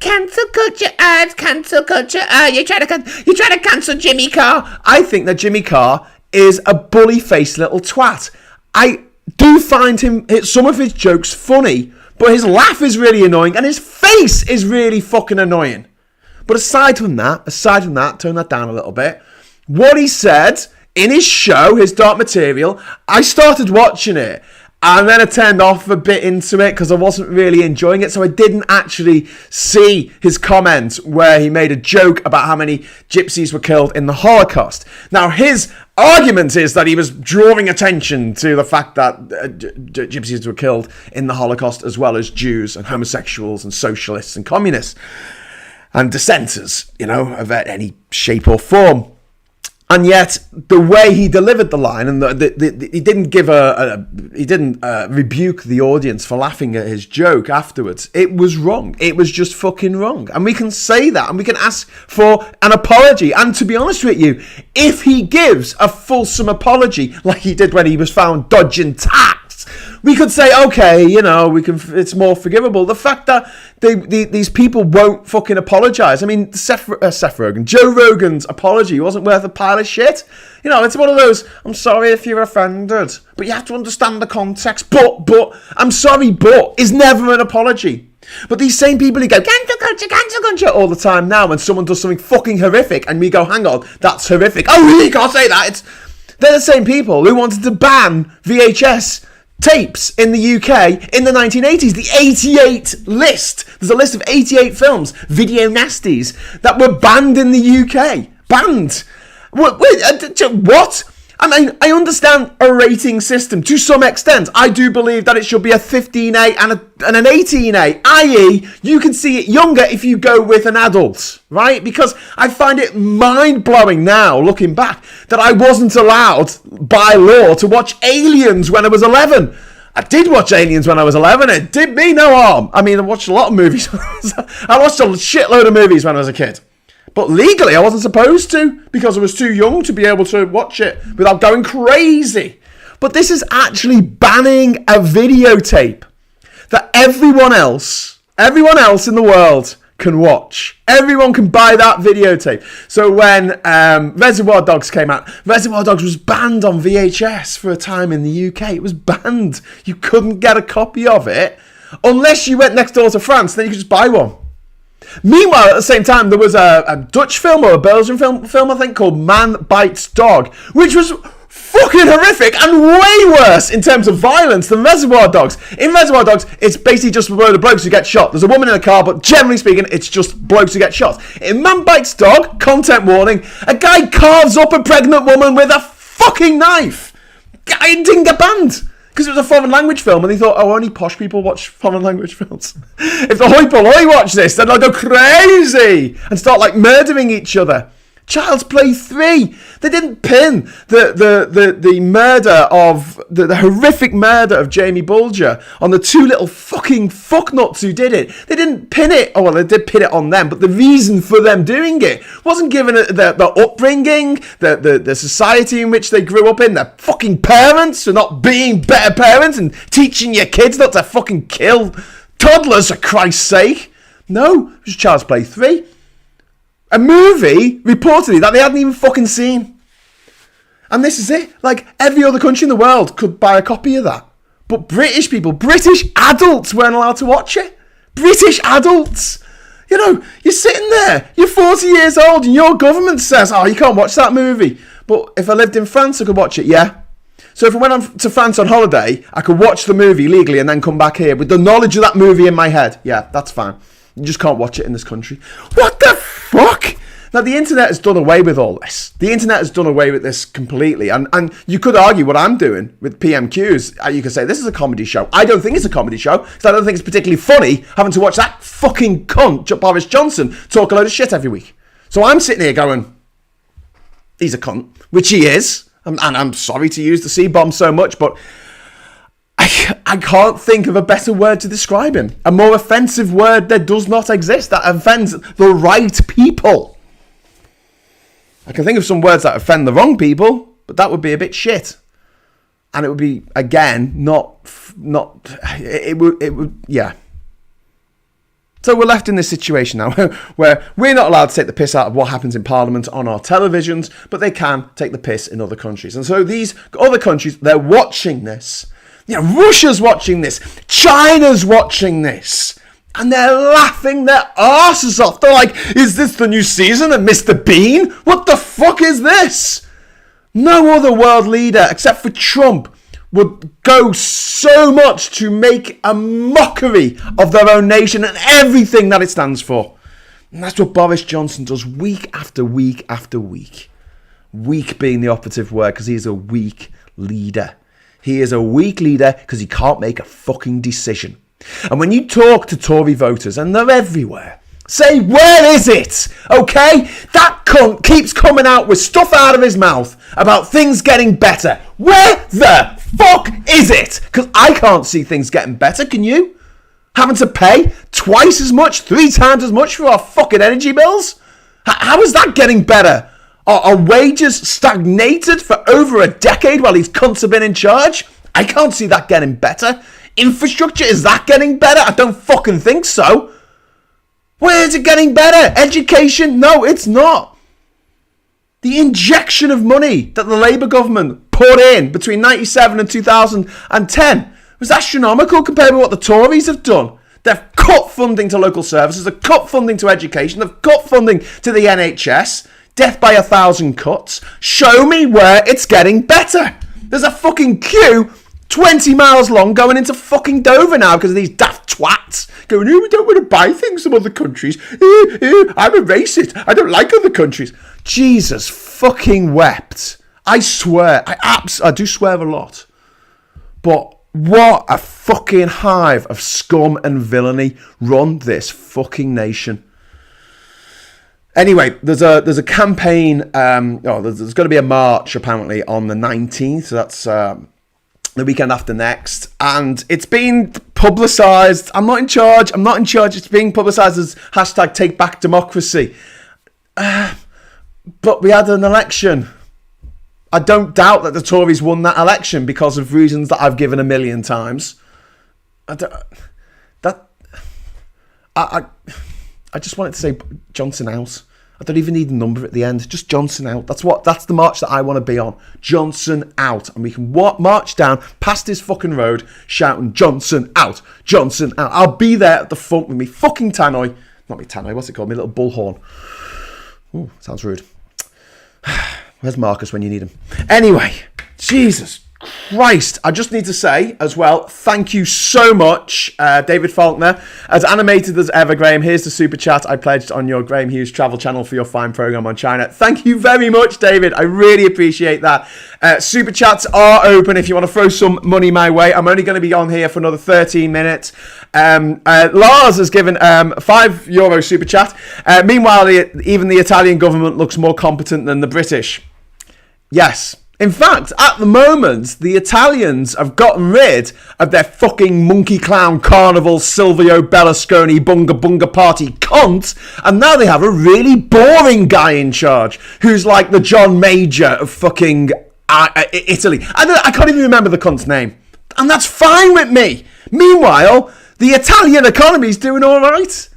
Cancel culture, cancel culture, you're trying to cancel Jimmy Carr. I think that Jimmy Carr is a bully-faced little twat. I do find some of his jokes funny, but his laugh is really annoying, and his face is really fucking annoying. But aside from that, turn that down a little bit. What he said in his show, his Dark Material, I started watching it and then I turned off a bit into it because I wasn't really enjoying it. So I didn't actually see his comment where he made a joke about how many gypsies were killed in the Holocaust. Now, his argument is that he was drawing attention to the fact that gypsies were killed in the Holocaust, as well as Jews and homosexuals and socialists and communists and dissenters, of any shape or form. And yet, the way he delivered the line, and he didn't rebuke the audience for laughing at his joke afterwards. It was wrong. It was just fucking wrong. And we can say that, and we can ask for an apology. And to be honest with you, if he gives a fulsome apology, like he did when he was found dodging tax, we could say, okay, it's more forgivable. The fact that these people won't fucking apologise. I mean, Seth Rogen, Joe Rogan's apology wasn't worth a pile of shit. It's one of those, I'm sorry if you're offended, but you have to understand the context. But, I'm sorry, but is never an apology. But these same people who go, cancel culture all the time now, when someone does something fucking horrific, and we go, hang on, that's horrific. Oh, really? You can't say that. They're the same people who wanted to ban VHS tapes in the UK in the 1980s. The 88 list. There's a list of 88 films, video nasties, that were banned in the UK. Banned. What? I mean, I understand a rating system to some extent. I do believe that it should be a 15A and an 18A, i.e. you can see it younger if you go with an adult, right? Because I find it mind-blowing now, looking back, that I wasn't allowed by law to watch Aliens when I was 11. I did watch Aliens when I was 11. It did me no harm. I mean, I watched a lot of movies. I watched a shitload of movies when I was a kid. But legally, I wasn't supposed to because I was too young to be able to watch it without going crazy. But this is actually banning a videotape that everyone else in the world can watch. Everyone can buy that videotape. So when Reservoir Dogs came out, Reservoir Dogs was banned on VHS for a time in the UK. It was banned. You couldn't get a copy of it unless you went next door to France. Then you could just buy one. Meanwhile, at the same time, there was a Dutch film or a Belgian film, I think, called Man Bites Dog, which was fucking horrific and way worse in terms of violence than Reservoir Dogs. In Reservoir Dogs, it's basically just a load of blokes who get shot. There's a woman in a car, but generally speaking, it's just blokes who get shot. In Man Bites Dog, content warning, a guy carves up a pregnant woman with a fucking knife. Guy didn't get banned. Because it was a foreign language film, and they thought, oh, only posh people watch foreign language films. If the hoi polloi watch this, then they'll go crazy and start, like, murdering each other. Child's Play 3. They didn't pin the murder of, the horrific murder of Jamie Bulger on the two little fucking fucknuts who did it. They didn't pin it, oh well, they did pin it on them, but the reason for them doing it wasn't given the upbringing, the society in which they grew up in, their fucking parents for not being better parents and teaching your kids not to fucking kill toddlers, for Christ's sake. No, it was Child's Play 3. A movie, reportedly, that they hadn't even fucking seen. And this is it. Like, every other country in the world could buy a copy of that. But British people, British adults weren't allowed to watch it. British adults. You know, you're sitting there, you're 40 years old, and your government says, oh, you can't watch that movie. But if I lived in France, I could watch it, yeah. So if I went to France on holiday, I could watch the movie legally and then come back here with the knowledge of that movie in my head. Yeah, that's fine. You just can't watch it in this country. What the fuck? Now, the internet has done away with all this. The internet has done away with this completely. And you could argue what I'm doing with PMQs. You could say, this is a comedy show. I don't think it's a comedy show, because I don't think it's particularly funny having to watch that fucking cunt, Boris Johnson, talk a load of shit every week. So I'm sitting here going, he's a cunt, which he is. And I'm sorry to use the C-bomb so much, but I can't think of a better word to describe him. A more offensive word that does not exist, that offends the right people. I can think of some words that offend the wrong people, but that would be a bit shit. And it would be, again, it would, yeah. So we're left in this situation now where we're not allowed to take the piss out of what happens in Parliament on our televisions, but they can take the piss in other countries. And so these other countries, they're watching this. You know, Russia's watching this. China's watching this. And they're laughing their arses off. They're like, is this the new season of Mr. Bean? What the fuck is this? No other world leader, except for Trump, would go so much to make a mockery of their own nation and everything that it stands for. And that's what Boris Johnson does week after week after week. Weak being the operative word, because he's a weak leader. He is a weak leader because he can't make a fucking decision. And when you talk to Tory voters, and they're everywhere, say, where is it? Okay? That cunt keeps coming out with stuff out of his mouth about things getting better. Where the fuck is it? Because I can't see things getting better, can you? Having to pay twice as much, 3 times as much for our fucking energy bills? How is that getting better? Are wages stagnated for over a decade while these cunts have been in charge? I can't see that getting better. Infrastructure, is that getting better? I don't fucking think so. Where is it getting better? Education? No, it's not. The injection of money that the Labour government put in between 97 and 2010 was astronomical compared with what the Tories have done. They've cut funding to local services, they've cut funding to education, they've cut funding to the NHS. Death by 1,000 cuts. Show me where it's getting better. There's a fucking queue 20 miles long going into fucking Dover now because of these daft twats going, oh, we don't want to buy things from other countries. I'm a racist. I don't like other countries. Jesus fucking wept. I swear, I do swear a lot. But what a fucking hive of scum and villainy run this fucking nation. Anyway, there's a campaign. There's going to be a march apparently on the 19th. So that's the weekend after next, and it's been publicised. I'm not in charge. It's being publicised as #TakeBackDemocracy. But we had an election. I don't doubt that the Tories won that election because of reasons that I've given a million times. I just wanted to say Johnson out. I don't even need a number at the end. Just Johnson out. That's the march that I want to be on. Johnson out. And we can march down past his fucking road shouting Johnson out. Johnson out. I'll be there at the front with me fucking tannoy. Not me tannoy, what's it called? My little bullhorn. Ooh, sounds rude. Where's Marcus when you need him? Anyway, Jesus Christ. I just need to say as well, thank you so much, David Faulkner. As animated as ever, Graham, here's the super chat I pledged on your Graham Hughes travel channel for your fine programme on China. Thank you very much, David. I really appreciate that. Super chats are open if you want to throw some money my way. I'm only going to be on here for another 13 minutes. Lars has given €5 super chat. Meanwhile, even the Italian government looks more competent than the British. Yes. In fact, at the moment, the Italians have gotten rid of their fucking monkey clown carnival Silvio Berlusconi bunga bunga party cunt, and now they have a really boring guy in charge who's like the John Major of fucking Italy. I can't even remember the cunt's name, and that's fine with me. Meanwhile, the Italian economy's doing all right.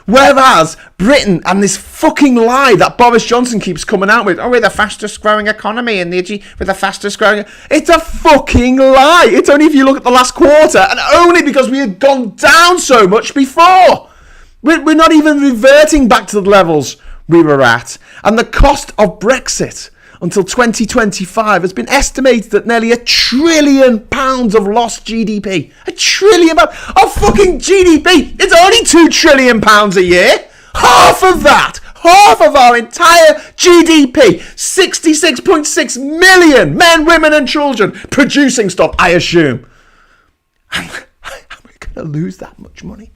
Whereas Britain and this fucking lie that Boris Johnson keeps coming out with, we're the fastest growing economy and we're the fastest growing. It's a fucking lie. It's only if you look at the last quarter, and only because we had gone down so much before. We're not even reverting back to the levels we were at. And the cost of Brexit until 2025 has been estimated at nearly £1 trillion of lost GDP. £1 trillion of fucking GDP. It's only £2 trillion a year. Half of that. Half of our entire GDP. 66.6 million men, women and children producing stuff, I assume. And we're going to lose that much money.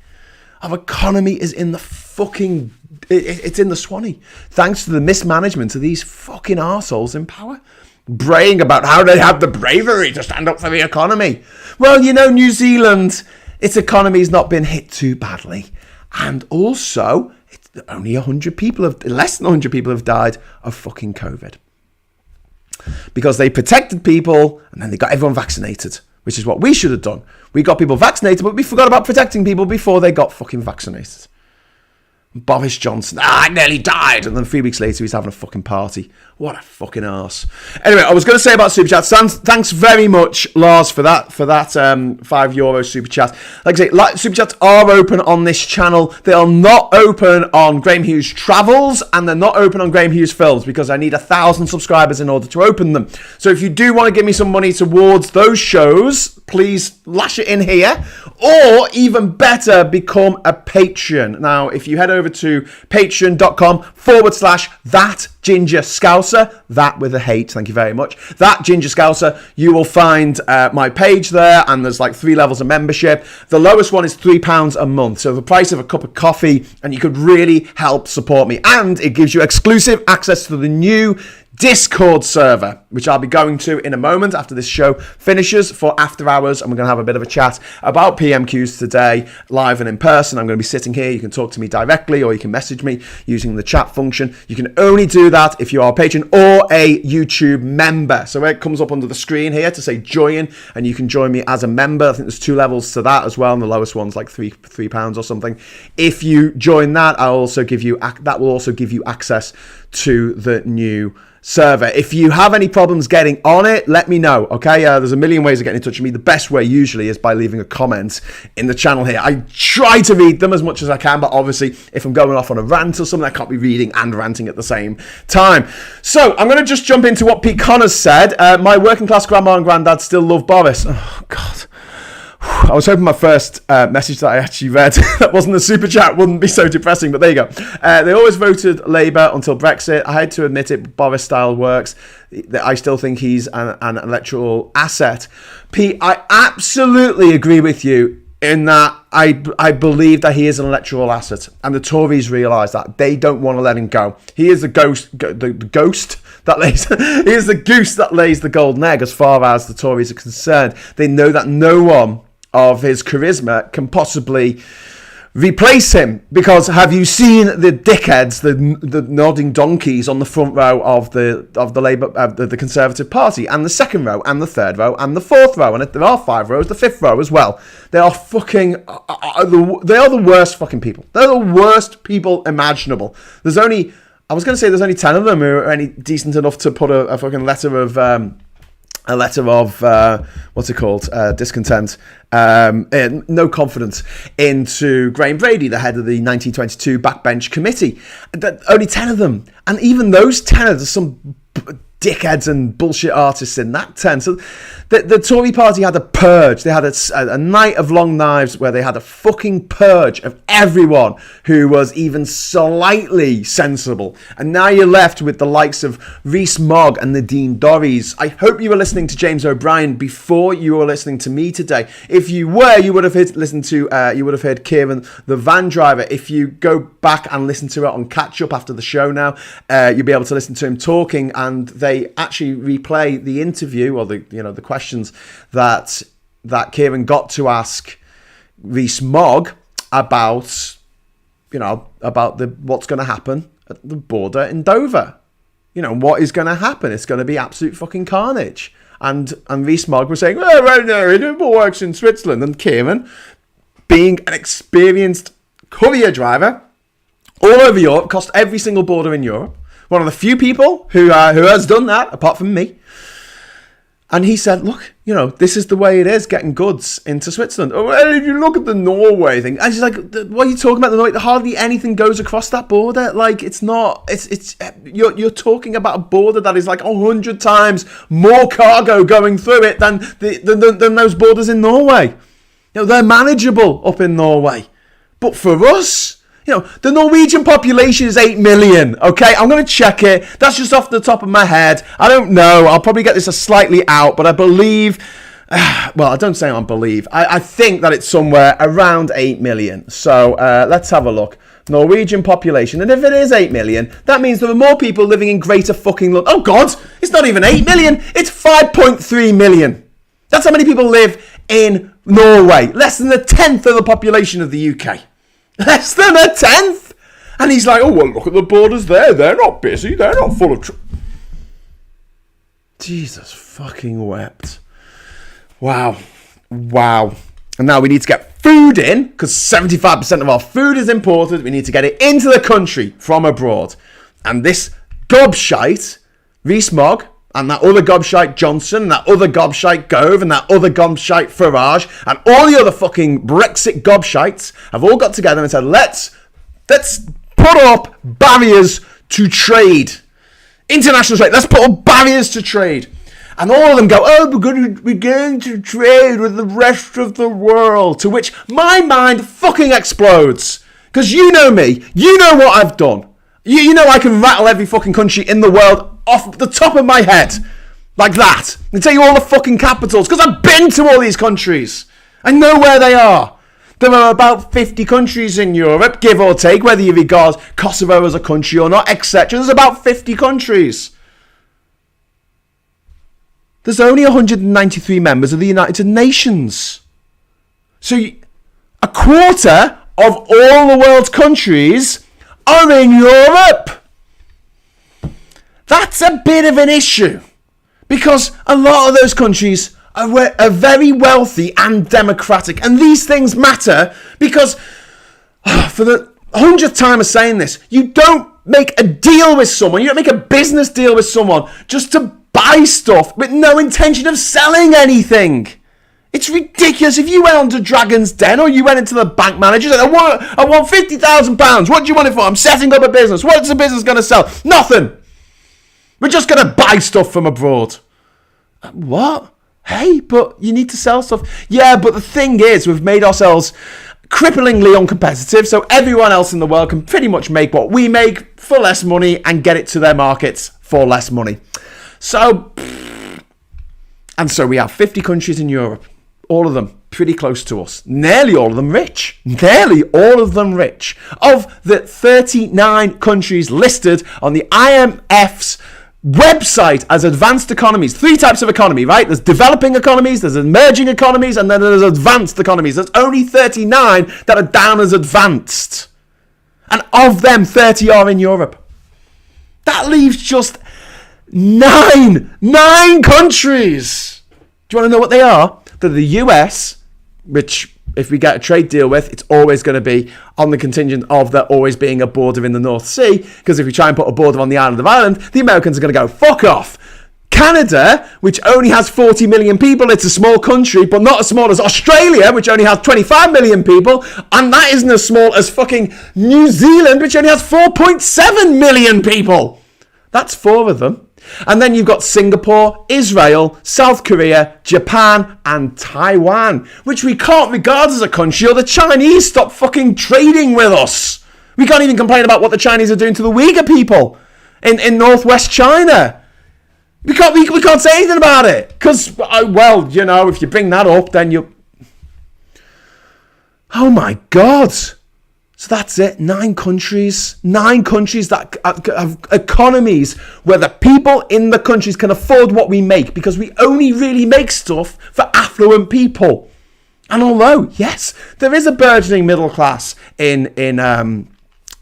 Our economy is in the fucking... It's in the Swanee, thanks to the mismanagement of these fucking arseholes in power, braying about how they have the bravery to stand up for the economy. Well, you know, New Zealand, its economy's not been hit too badly, and also only less than 100 people have died of fucking COVID because they protected people and then they got everyone vaccinated, which is what we should have done. We got people vaccinated, but we forgot about protecting people before they got fucking vaccinated. Boris Johnson, I nearly died, and then 3 weeks later he's having a fucking party. What a fucking arse. Anyway, I was going to say about super chat. Thanks very much, Lars, for that €5 super chat. Like I say, super chats are open on this channel. They are not open on Graham Hughes Travels, and they're not open on Graham Hughes Films because I need 1,000 subscribers in order to open them. So if you do want to give me some money towards those shows, please lash it in here, or even better, become a patron. Now, if you head over to patreon.com/thatgingerscouser, that with a H, thank you very much, that Ginger Scouser, you will find my page there, and there's like 3 levels of membership. The lowest one is £3 a month, so the price of a cup of coffee, and you could really help support me, and it gives you exclusive access to the new Discord server, which I'll be going to in a moment after this show finishes for after hours, and we're going to have a bit of a chat about PMQs today, live and in person. I'm going to be sitting here. You can talk to me directly, or you can message me using the chat function. You can only do that if you are a patron or a YouTube member. So it comes up under the screen here to say join, and you can join me as a member. I think there's 2 levels to that as well, and the lowest one's like £3 or something. If you join that, that will also give you access to the new server. If you have any problems getting on it, let me know, okay? There's a million ways of getting in touch with me. The best way usually is by leaving a comment in the channel here. I try to read them as much as I can, but obviously if I'm going off on a rant or something, I can't be reading and ranting at the same time. So I'm going to just jump into what Pete Connors said. My working class grandma and granddad still love Boris. Oh, God. I was hoping my first message that I actually read that wasn't a super chat wouldn't be so depressing, but there you go. They always voted Labour until Brexit. I had to admit it, Boris style works. I still think he's an electoral asset. Pete, I absolutely agree with you in that I believe that he is an electoral asset, and the Tories realise that. They don't want to let him go. He is the ghost that lays he is the goose that lays the golden egg as far as the Tories are concerned. They know that no one of his charisma can possibly replace him, because have you seen the dickheads, the nodding donkeys on the front row of the Labour, the Conservative Party, and the second row, and the third row, and the fourth row, and if there are 5 rows, the fifth row as well. They are fucking, they are the worst fucking people. They're the worst people imaginable. There's only 10 of them who are any decent enough to put a fucking letter of what's it called, discontent, no confidence into Graham Brady, the head of the 1922 backbench committee. Only 10 of them, and even those 10, there's some dickheads and bullshit artists in that 10. So the Tory party had a purge. They had a night of long knives where they had a fucking purge of everyone who was even slightly sensible. And now you're left with the likes of Rees-Mogg and Nadine Dorries. I hope you were listening to James O'Brien before you were listening to me today. If you were, you would have heard Kieran, the van driver. If you go back and listen to it on catch up after the show now, you'll be able to listen to him talking, and they actually replay the interview or the questions that Kieran got to ask Rees-Mogg about what's going to happen at the border in Dover. What is going to happen? It's going to be absolute fucking carnage. And Rees-Mogg was saying, no, it works in Switzerland. And Kieran, being an experienced courier driver all over Europe, crossed every single border in Europe, one of the few people who has done that, apart from me. And he said, look, this is the way it is getting goods into Switzerland. Oh, well, if you look at the Norway thing, and she's like, what are you talking about? Hardly anything goes across that border. You're talking about a border that is like 100 times more cargo going through it than those borders in Norway. They're manageable up in Norway. But for us, the Norwegian population is 8 million, okay? I'm going to check it. That's just off the top of my head. I don't know. I'll probably get this slightly out, but I believe... well, I don't say I believe. I think that it's somewhere around 8 million. So let's have a look. Norwegian population. And if it is 8 million, that means there are more people living in Greater fucking London. Oh, God! It's not even 8 million. It's 5.3 million. That's how many people live in Norway. Less than a tenth of the population of the UK. Less than a tenth, and he's like, oh well, look at the borders there. They're not busy. They're not full of. Jesus fucking wept. Wow. And now we need to get food in, because 75% of our food is imported. We need to get it into the country from abroad, and this gobshite, Rees-Mogg, and that other gobshite Johnson, and that other gobshite Gove, and that other gobshite Farage, and all the other fucking Brexit gobshites have all got together and said, let's put up barriers to trade. International trade. Let's put up barriers to trade. And all of them go, oh, we're going to trade with the rest of the world. To which my mind fucking explodes. Because you know me. You know what I've done. You know I can rattle every fucking country in the world off the top of my head, like that, and tell you all the fucking capitals, because I've been to all these countries. I know where they are. There are about 50 countries in Europe, give or take, whether you regard Kosovo as a country or not, etc. There's about 50 countries. There's only 193 members of the United Nations. So a quarter of all the world's countries are in Europe. That's a bit of an issue, because a lot of those countries are very wealthy and democratic, and these things matter because, for the 100th time of saying this, you don't make a deal with someone, you don't make a business deal with someone just to buy stuff with no intention of selling anything. It's ridiculous. If you went on to Dragon's Den, or you went into the bank manager and said, I want £50,000. What do you want it for? I'm setting up a business. What's the business going to sell? Nothing. We're just going to buy stuff from abroad. What? Hey, but you need to sell stuff. Yeah, but the thing is, we've made ourselves cripplingly uncompetitive, so everyone else in the world can pretty much make what we make for less money and get it to their markets for less money. So we have 50 countries in Europe, all of them pretty close to us, nearly all of them rich. Of the 39 countries listed on the IMF's website as advanced economies, 3 types of economy, right? There's developing economies, there's emerging economies, and then there's advanced economies. There's only 39 that are down as advanced. And of them, 30 are in Europe. That leaves just 9 countries. Do you want to know what they are? They're the US, which if we get a trade deal with, it's always going to be on the contingent of there always being a border in the North Sea, because if we try and put a border on the island of Ireland, the Americans are going to go, fuck off. Canada, which only has 40 million people, it's a small country, but not as small as Australia, which only has 25 million people, and that isn't as small as fucking New Zealand, which only has 4.7 million people. That's 4 of them. And then you've got Singapore, Israel, South Korea, Japan, and Taiwan, which we can't regard as a country, or the Chinese stop fucking trading with us. We can't even complain about what the Chinese are doing to the Uyghur people in northwest China. We can't say anything about it, because, well, you know, if you bring that up, then you... Oh my God. So that's it, 9 countries that have economies where the people in the countries can afford what we make, because we only really make stuff for affluent people. And although, yes, there is a burgeoning middle class in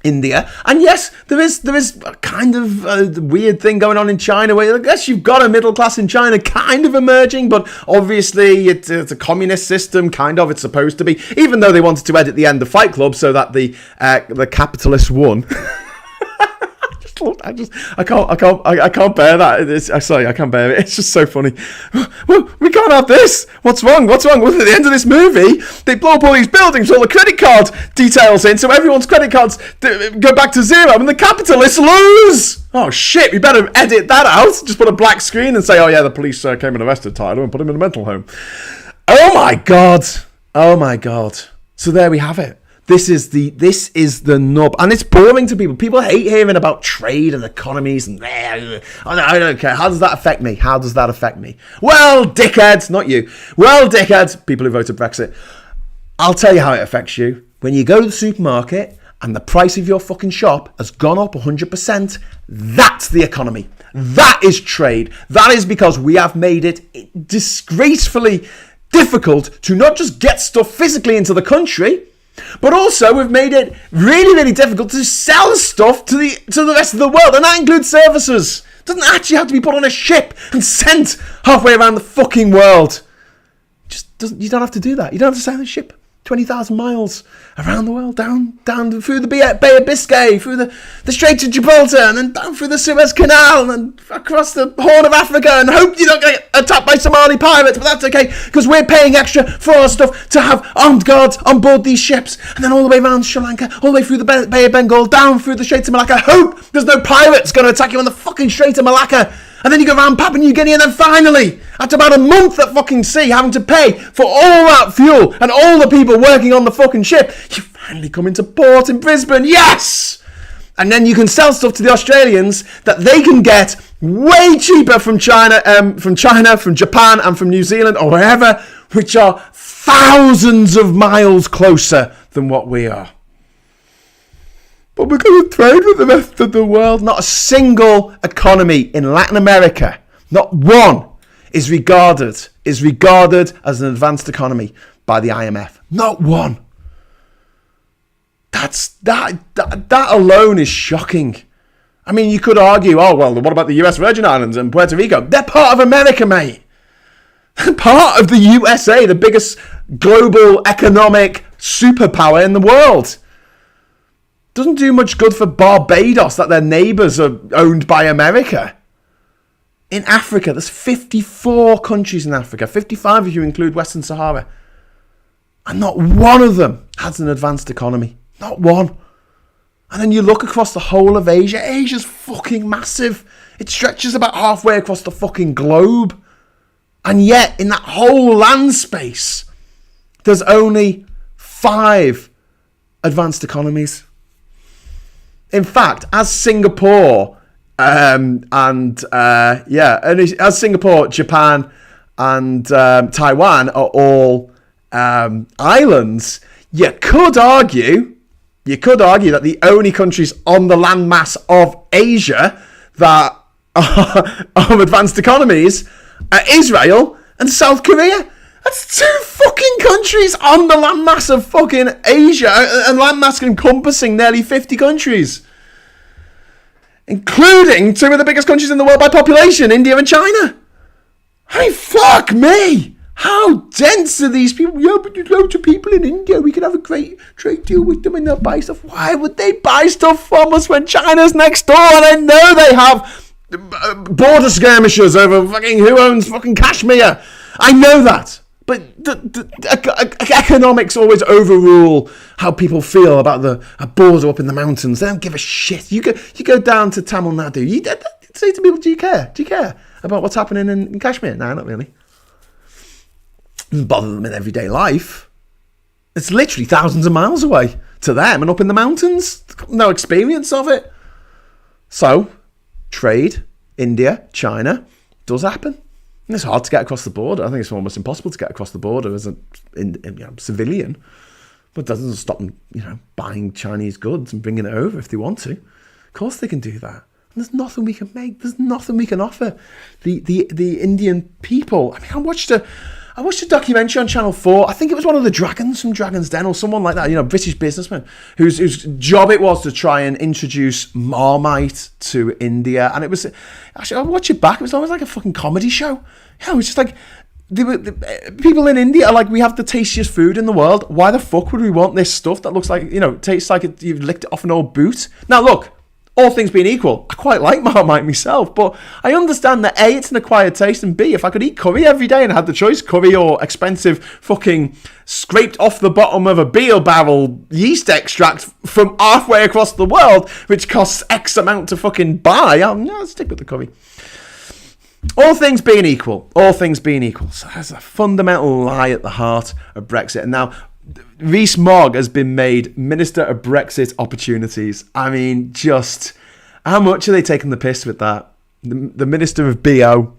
India, and yes, there is a kind of a weird thing going on in China where I guess you've got a middle class in China kind of emerging, but obviously it's a communist system, kind of, it's supposed to be, even though they wanted to edit the end of Fight Club so that the capitalists won. I can't bear that. Sorry, I can't bear it. It's just so funny. Well, we can't have this. What's wrong? Well, at the end of this movie, they blow up all these buildings, all the credit card details in, so everyone's credit cards go back to 0, and the capitalists lose. Oh shit! We better edit that out. Just put a black screen and say, "Oh yeah, the police came and arrested Tyler and put him in a mental home." Oh my god! So there we have it. This is the nub, and it's boring to people. People hate hearing about trade and economies, and I don't care. How does that affect me? Well, dickheads, not you. Well, dickheads, people who voted Brexit. I'll tell you how it affects you. When you go to the supermarket and the price of your fucking shop has gone up 100%, that's the economy. That is trade. That is because we have made it disgracefully difficult to not just get stuff physically into the country, but also we've made it really, really difficult to sell stuff to the rest of the world, and that includes services. It doesn't actually have to be put on a ship and sent halfway around the fucking world. You don't have to do that. You don't have to send a ship 20,000 miles around the world, down through the Bay of Biscay, through the Strait of Gibraltar, and then down through the Suez Canal, and across the Horn of Africa, and hope you don't get attacked by Somali pirates, but that's okay, because we're paying extra for our stuff to have armed guards on board these ships, and then all the way around Sri Lanka, all the way through the Bay of Bengal, down through the Strait of Malacca. Hope there's no pirates going to attack you on the fucking Strait of Malacca. And then you go around Papua New Guinea, and then finally, after about a month at fucking sea, having to pay for all that fuel and all the people working on the fucking ship, you finally come into port in Brisbane. Yes! And then you can sell stuff to the Australians that they can get way cheaper from China, from Japan, and from New Zealand, or wherever, which are thousands of miles closer than what we are. But we're going to trade with the rest of the world. Not a single economy in Latin America, not one, is regarded as an advanced economy by the IMF. Not one. That alone is shocking. I mean, you could argue, oh, well, what about the US Virgin Islands and Puerto Rico? They're part of America, mate. They're part of the USA, the biggest global economic superpower in the world. Doesn't do much good for Barbados that their neighbours are owned by America. In Africa, there's 54 countries in Africa, 55 if you include Western Sahara. And not one of them has an advanced economy. Not one. And then you look across the whole of Asia. Asia's fucking massive. It stretches about halfway across the fucking globe. And yet, in that whole land space, there's only 5 advanced economies. In fact, as Singapore, as Singapore, Japan, and Taiwan are all islands, you could argue that the only countries on the landmass of Asia that are of advanced economies are Israel and South Korea. That's 2 fucking countries on the landmass of fucking Asia, and landmass encompassing nearly 50 countries, including 2 of the biggest countries in the world by population, India and China. I mean, fuck me! How dense are these people? Yeah, but there's loads of people in India. We could have a great trade deal with them and they'll buy stuff. Why would they buy stuff from us when China's next door? And I know they have border skirmishes over fucking who owns fucking Kashmir. I know that. But the economics always overrule how people feel about a border up in the mountains. They don't give a shit. You go down to Tamil Nadu. You say to people, do you care? Do you care about what's happening in Kashmir? No, not really. It doesn't bother them in everyday life. It's literally thousands of miles away to them and up in the mountains. No experience of it. So, trade, India, China, does happen. And it's hard to get across the border. I think it's almost impossible to get across the border as a civilian. But it doesn't stop them, buying Chinese goods and bringing it over if they want to. Of course they can do that. And there's nothing we can make. There's nothing we can offer the Indian people. I mean, I watched a documentary on Channel 4. I think it was one of the dragons from Dragon's Den or someone like that, British businessman whose job it was to try and introduce Marmite to India. And it was, actually, I watched it back. It was almost like a fucking comedy show. Yeah, it was just like, the people in India are like, we have the tastiest food in the world. Why the fuck would we want this stuff that looks like, tastes like you've licked it off an old boot? Now, look, all things being equal, I quite like Marmite myself, but I understand that A, it's an acquired taste, and B, if I could eat curry every day and had the choice, curry or expensive fucking scraped off the bottom of a beer barrel yeast extract from halfway across the world, which costs X amount to fucking buy, I'll stick with the curry. All things being equal. So there's a fundamental lie at the heart of Brexit. And now, Rees-Mogg has been made Minister of Brexit Opportunities. I mean, just how much are they taking the piss with that? The Minister of BO.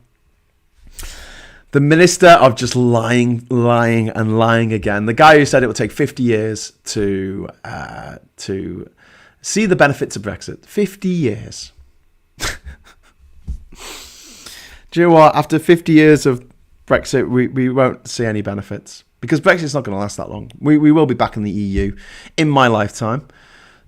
The Minister of just lying again. The guy who said it would take 50 years to see the benefits of Brexit. 50 years. Do you know what? After 50 years of Brexit, we won't see any benefits. Because Brexit's not going to last that long. We will be back in the EU in my lifetime.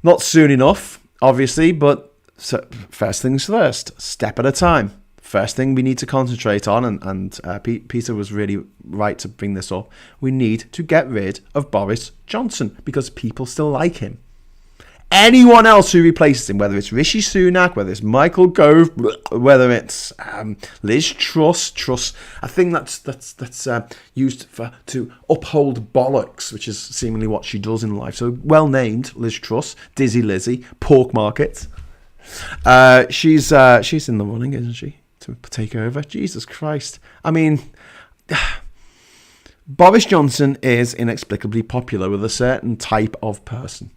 Not soon enough, obviously, but first things first, step at a time. First thing we need to concentrate on, and Peter was really right to bring this up, we need to get rid of Boris Johnson because people still like him. Anyone else who replaces him, whether it's Rishi Sunak, whether it's Michael Gove, whether it's Liz Truss, I think that's used to uphold bollocks, which is seemingly what she does in life. So well named, Liz Truss, Dizzy Lizzie, Pork Market. She's in the running, isn't she, to take over? Jesus Christ! I mean, Boris Johnson is inexplicably popular with a certain type of person.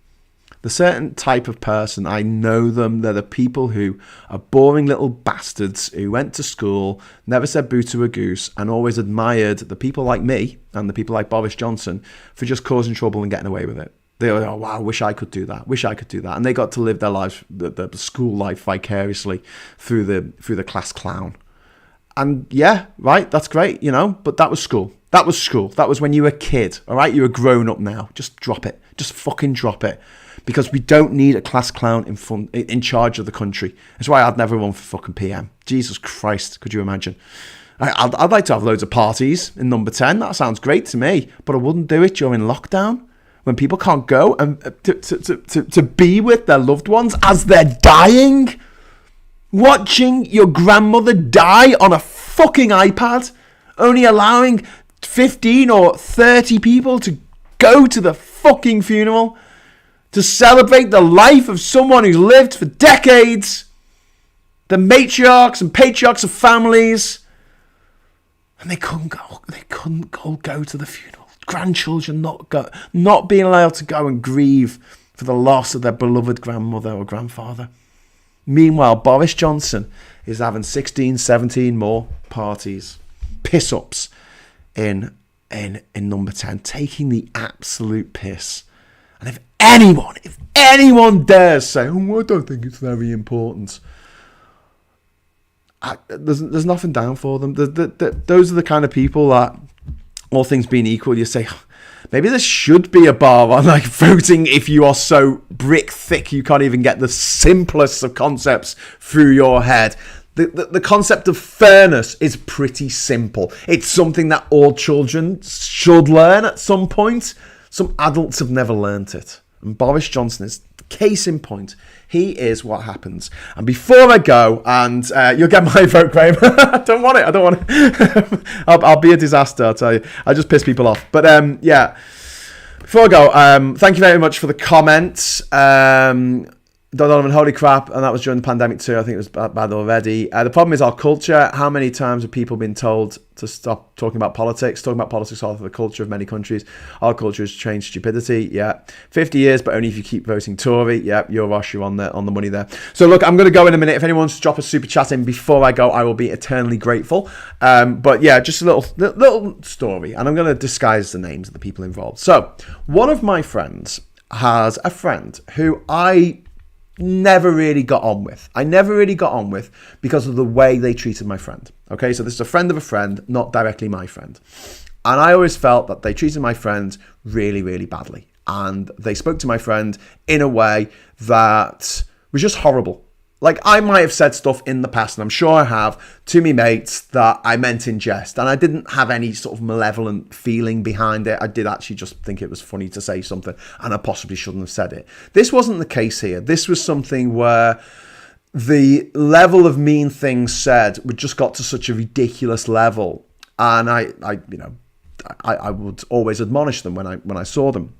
The certain type of person, I know them. They're the people who are boring little bastards who went to school, never said boo to a goose, and always admired the people like me and the people like Boris Johnson for just causing trouble and getting away with it. They were, oh wow, wish I could do that. And they got to live their lives, the school life, vicariously through the class clown. And yeah, right, that's great, but that was school. That was when you were a kid, all right? You're a grown up now. Just drop it. Just fucking drop it. Because we don't need a class clown in charge of the country. That's why I'd never run for fucking PM. Jesus Christ, could you imagine? I'd like to have loads of parties in number 10. That sounds great to me. But I wouldn't do it during lockdown when people can't go and to be with their loved ones as they're dying. Watching your grandmother die on a fucking iPad. Only allowing 15 or 30 people to go to the fucking funeral. To celebrate the life of someone who's lived for decades. The matriarchs and patriarchs of families. And they couldn't all go to the funeral. Grandchildren not being allowed to go and grieve for the loss of their beloved grandmother or grandfather. Meanwhile, Boris Johnson is having 16, 17 more parties, piss-ups in number 10, taking the absolute piss. And if anyone dares say, oh, I don't think it's very important, there's nothing down for them. Those are the kind of people that, all things being equal, you say, maybe there should be a bar on like voting if you are so brick thick you can't even get the simplest of concepts through your head. The concept of fairness is pretty simple. It's something that all children should learn at some point. Some adults have never learnt it. And Boris Johnson is the case in point. He is what happens. And before I go, and you'll get my vote, Graham. I don't want it. I'll be a disaster, I'll tell you. I just piss people off. But yeah, before I go, thank you very much for the comments. Donovan, holy crap, and that was during the pandemic too. I think it was bad already. The problem is our culture. How many times have people been told to stop talking about politics? Talking about politics is half of the culture of many countries. Our culture has changed stupidity. Yeah, 50 years, but only if you keep voting Tory. Yeah, you're Ross, you're on the money there. So look, I'm going to go in a minute. If anyone wants to drop a super chat in before I go, I will be eternally grateful. But yeah, just a little story, and I'm going to disguise the names of the people involved. So one of my friends has a friend who I never really got on with. I never really got on with because of the way they treated my friend. Okay, so this is a friend of a friend, not directly my friend. And I always felt that they treated my friend really, really badly. And they spoke to my friend in a way that was just horrible. Like, I might have said stuff in the past, and I'm sure I have, to me mates that I meant in jest. And I didn't have any sort of malevolent feeling behind it. I did actually just think it was funny to say something, and I possibly shouldn't have said it. This wasn't the case here. This was something where the level of mean things said just got to such a ridiculous level. And I would always admonish them when I saw them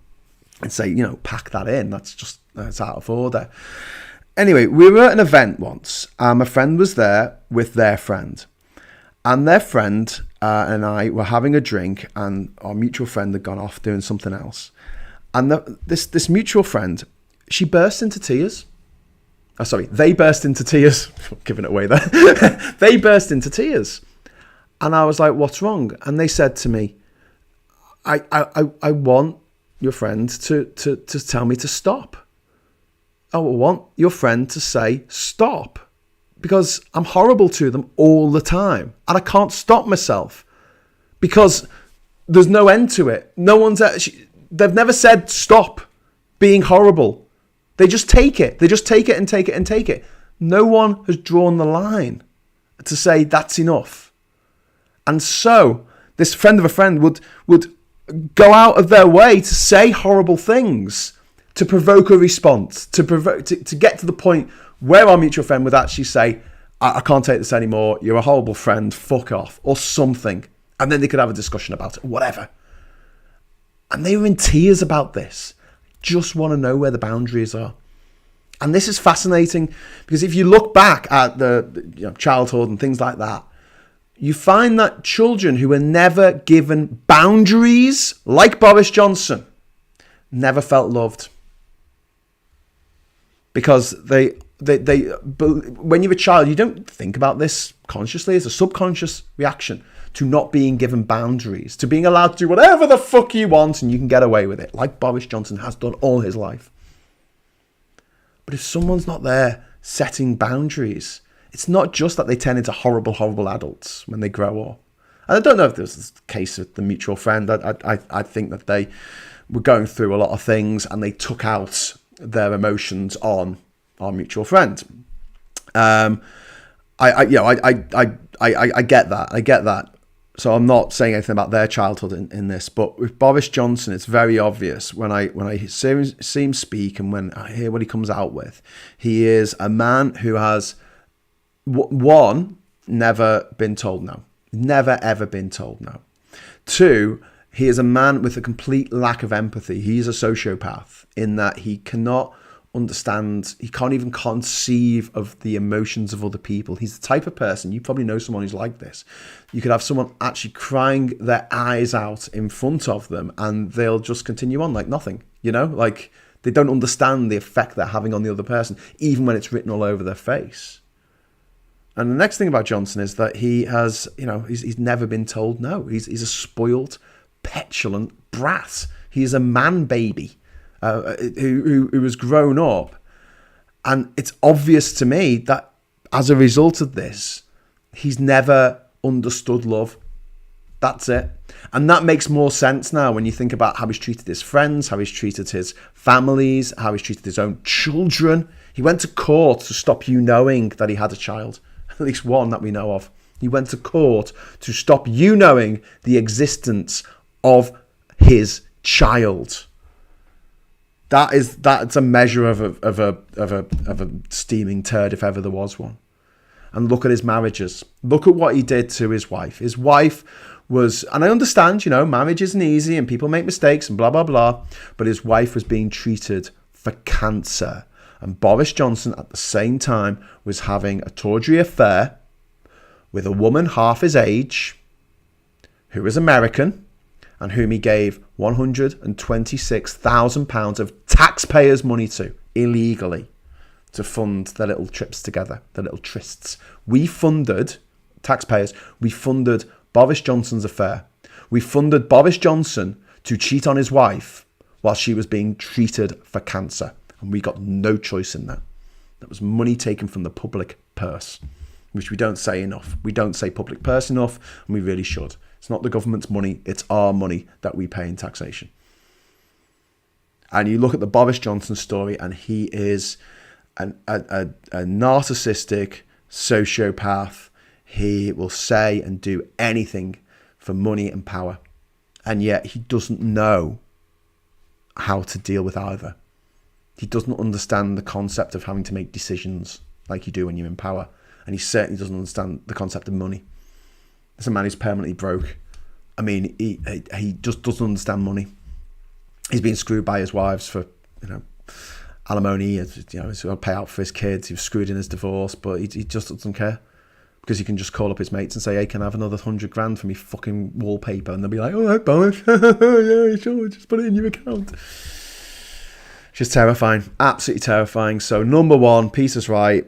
and say, pack that in. That's out of order. Anyway, we were at an event once, and my friend was there with their friend. And their friend and I were having a drink, and our mutual friend had gone off doing something else. And this mutual friend, she burst into tears. Oh, sorry, they burst into tears. Giving it away there. They burst into tears. And I was like, what's wrong? And they said to me, I want your friend to tell me to stop. I want your friend to say stop, because I'm horrible to them all the time and I can't stop myself because there's no end to it. They've never said stop being horrible. They just take it. They just take it and take it and take it. No one has drawn the line to say that's enough. And so this friend of a friend would go out of their way to say horrible things, to provoke a response, to get to the point where our mutual friend would actually say, I can't take this anymore, you're a horrible friend, fuck off, or something. And then they could have a discussion about it, whatever. And they were in tears about this. Just want to know where the boundaries are. And this is fascinating, because if you look back at the childhood and things like that, you find that children who were never given boundaries, like Boris Johnson, never felt loved. Because when you're a child, you don't think about this consciously. It's a subconscious reaction to not being given boundaries, to being allowed to do whatever the fuck you want and you can get away with it, like Boris Johnson has done all his life. But if someone's not there setting boundaries, it's not just that they turn into horrible, horrible adults when they grow up. And I don't know if this is the case with the mutual friend. I think that they were going through a lot of things and they took out their emotions on our mutual friend. I get that. So I'm not saying anything about their childhood in this, but with Boris Johnson, it's very obvious when I see him speak and when I hear what he comes out with. He is a man who has, one, never been told no. Never, ever been told no. Two, he is a man with a complete lack of empathy. He is a sociopath in that he cannot understand, he can't even conceive of the emotions of other people. He's the type of person, you probably know someone who's like this. You could have someone actually crying their eyes out in front of them and they'll just continue on like nothing, you know, like they don't understand the effect they're having on the other person, even when it's written all over their face. And the next thing about Johnson is that he has, you know, he's never been told no. He's a spoiled, petulant brat. He is a man baby who has grown up. And it's obvious to me that as a result of this, he's never understood love. That's it. And that makes more sense now when you think about how he's treated his friends, how he's treated his families, how he's treated his own children. He went to court to stop you knowing that he had a child. At least one that we know of. He went to court to stop you knowing the existence of his child. That's a measure of a steaming turd if ever there was one. And look at his marriages. Look at what he did to his wife. His wife was, and I understand, you know, marriage isn't easy and people make mistakes and blah, blah, blah. But his wife was being treated for cancer. And Boris Johnson, at the same time, was having a tawdry affair with a woman half his age, who is American, and whom he gave £126,000 of taxpayers' money to, illegally, to fund their little trips together, their little trysts. We funded, taxpayers, we funded Boris Johnson's affair. We funded Boris Johnson to cheat on his wife while she was being treated for cancer. And we got no choice in that. That was money taken from the public purse, which we don't say enough. We don't say public purse enough, and we really should. It's not the government's money, it's our money that we pay in taxation. And you look at the Boris Johnson story, and he is a narcissistic sociopath. He will say and do anything for money and power. And yet he doesn't know how to deal with either. He doesn't understand the concept of having to make decisions like you do when you're in power. And he certainly doesn't understand the concept of money. It's a man who's permanently broke. I mean, he just doesn't understand money. He's been screwed by his wives for, you know, alimony. You know, he's got to pay out for his kids. He was screwed in his divorce, but he just doesn't care. Because he can just call up his mates and say, hey, can I have another 100 grand for me fucking wallpaper? And they'll be like, all right, Boris. Yeah, sure, just put it in your account. Just terrifying, absolutely terrifying. So number one, Peter's right.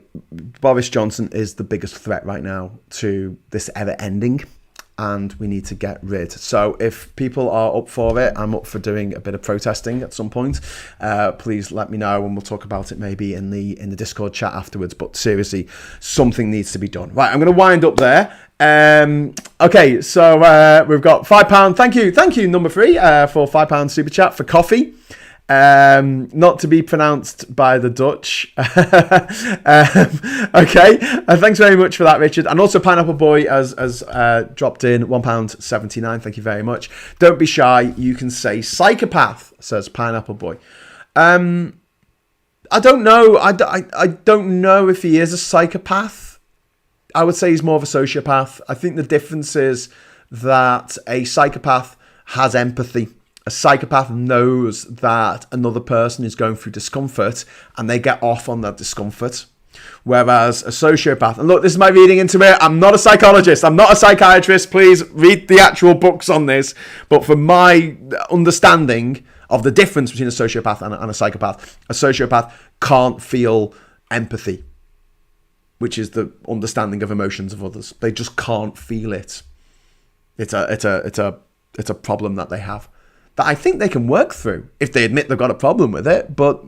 Boris Johnson is the biggest threat right now to this ever ending, and we need to get rid. So if people are up for it, I'm up for doing a bit of protesting at some point. Please let me know, and we'll talk about it maybe in the Discord chat afterwards. But seriously, something needs to be done. Right, I'm going to wind up there. Okay, so we've got £5. Thank you, number 3, for £5 super chat for coffee. Not to be pronounced by the Dutch. Okay, thanks very much for that, Richard. And also Pineapple Boy has dropped in £1.79. Thank you very much. Don't be shy, you can say psychopath, says Pineapple Boy. I don't know. I don't know if he is a psychopath. I would say he's more of a sociopath. I think the difference is that a psychopath has empathy. A psychopath knows that another person is going through discomfort and they get off on that discomfort. Whereas a sociopath, and look, this is my reading into it. I'm not a psychologist. I'm not a psychiatrist. Please read the actual books on this. But from my understanding of the difference between a sociopath and a sociopath can't feel empathy, which is the understanding of emotions of others. They just can't feel it. It's a problem that they have, that I think they can work through if they admit they've got a problem with it. But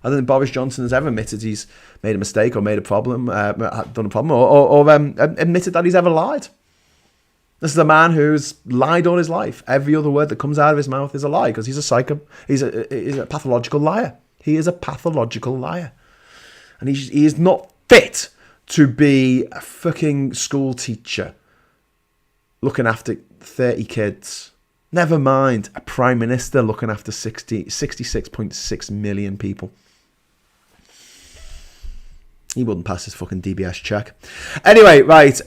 I don't think Boris Johnson has ever admitted he's made a mistake or made a problem, done a problem, or admitted that he's ever lied. This is a man who's lied all his life. Every other word that comes out of his mouth is a lie because he's a he's a pathological liar. He is a pathological liar, and he is not fit to be a fucking school teacher looking after 30 kids. Never mind a prime minister looking after 66.6 million people. He wouldn't pass his fucking DBS check. Anyway, right.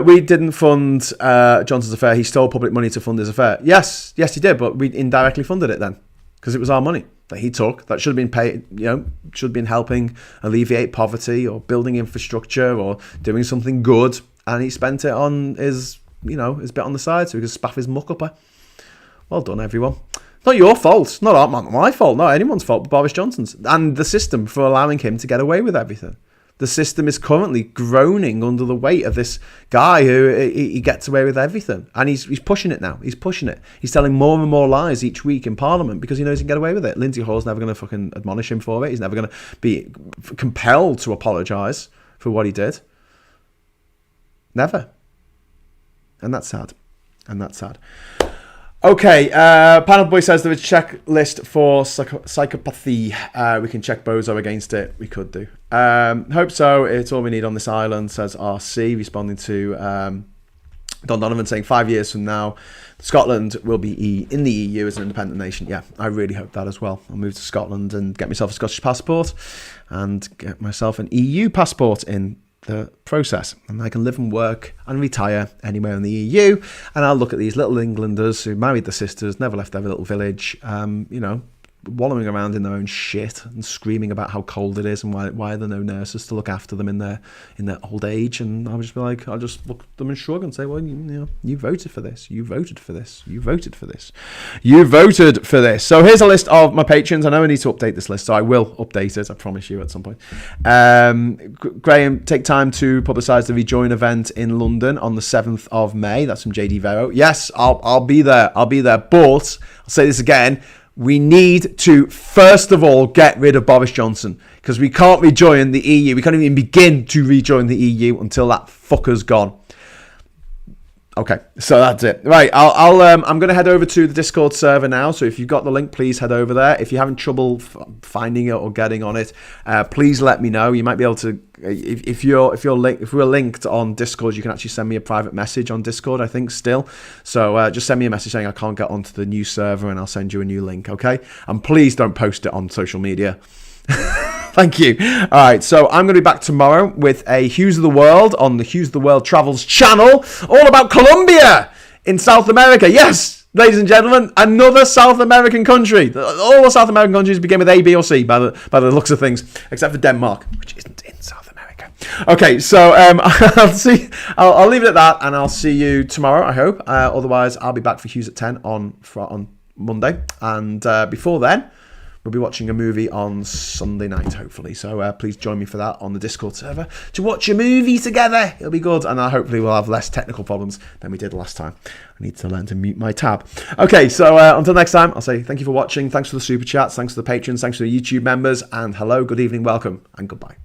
We didn't fund Johnson's affair. He stole public money to fund his affair. Yes, he did, but we indirectly funded it then because it was our money. that he took that should have been paid, should have been helping alleviate poverty or building infrastructure or doing something good, and he spent it on his bit on the side so he could spaff his muck upper. Well done, everyone. Not your fault, not my fault, not anyone's fault, but Boris Johnson's and the system for allowing him to get away with everything. The system is currently groaning under the weight of this guy who he gets away with everything. And he's pushing it now. He's pushing it. He's telling more and more lies each week in Parliament because he knows he can get away with it. Lindsay Hall's never going to fucking admonish him for it. He's never going to be compelled to apologise for what he did. Never. And that's sad. Okay, Panel Boy says there is a checklist for psychopathy. We can check Bozo against it. We could do. Hope so. It's all we need on this island, says RC, responding to Don Donovan saying 5 years from now, Scotland will be in the EU as an independent nation. Yeah, I really hope that as well. I'll move to Scotland and get myself a Scottish passport and get myself an EU passport in the process, and I can live and work and retire anywhere in the EU, and I'll look at these little Englanders who married their sisters, never left their little village, wallowing around in their own shit and screaming about how cold it is and why are there no nurses to look after them in their old age. And I'll just be like, I'll just look at them and shrug and say, well, you voted for this, you voted for this, you voted for this, you voted for this. So here's a list of my patrons. I know I need to update this list, so I will update it, I promise you, at some point. Graham, take time to publicise the Rejoin event in London on the 7th of May. That's from JD Vero. Yes, I'll be there, but I'll say this again, we need to, first of all, get rid of Boris Johnson, because we can't rejoin the EU. We can't even begin to rejoin the EU until that fucker's gone. Okay, so that's it. Right, I'm going to head over to the Discord server now. So if you've got the link, please head over there. If you're having trouble finding it or getting on it, please let me know. You might be able to, if we're linked on Discord, you can actually send me a private message on Discord, I think, still. So just send me a message saying I can't get onto the new server, and I'll send you a new link, okay? And please don't post it on social media. Thank you. All right, so I'm going to be back tomorrow with a Hughes of the World on the Hughes of the World Travels channel, all about Colombia in South America. Yes, ladies and gentlemen, another South American country. All the South American countries begin with A, B, or C by the looks of things, except for Denmark, which isn't in South America. Okay, so I'll leave it at that, and I'll see you tomorrow, I hope. Otherwise, I'll be back for Hughes at 10 on Monday, and before then, we'll be watching a movie on Sunday night, hopefully. So please join me for that on the Discord server to watch a movie together. It'll be good. And hopefully we'll have less technical problems than we did last time. I need to learn to mute my tab. Okay, so until next time, I'll say thank you for watching. Thanks for the super chats. Thanks to the patrons. Thanks to the YouTube members. And hello, good evening, welcome, and goodbye.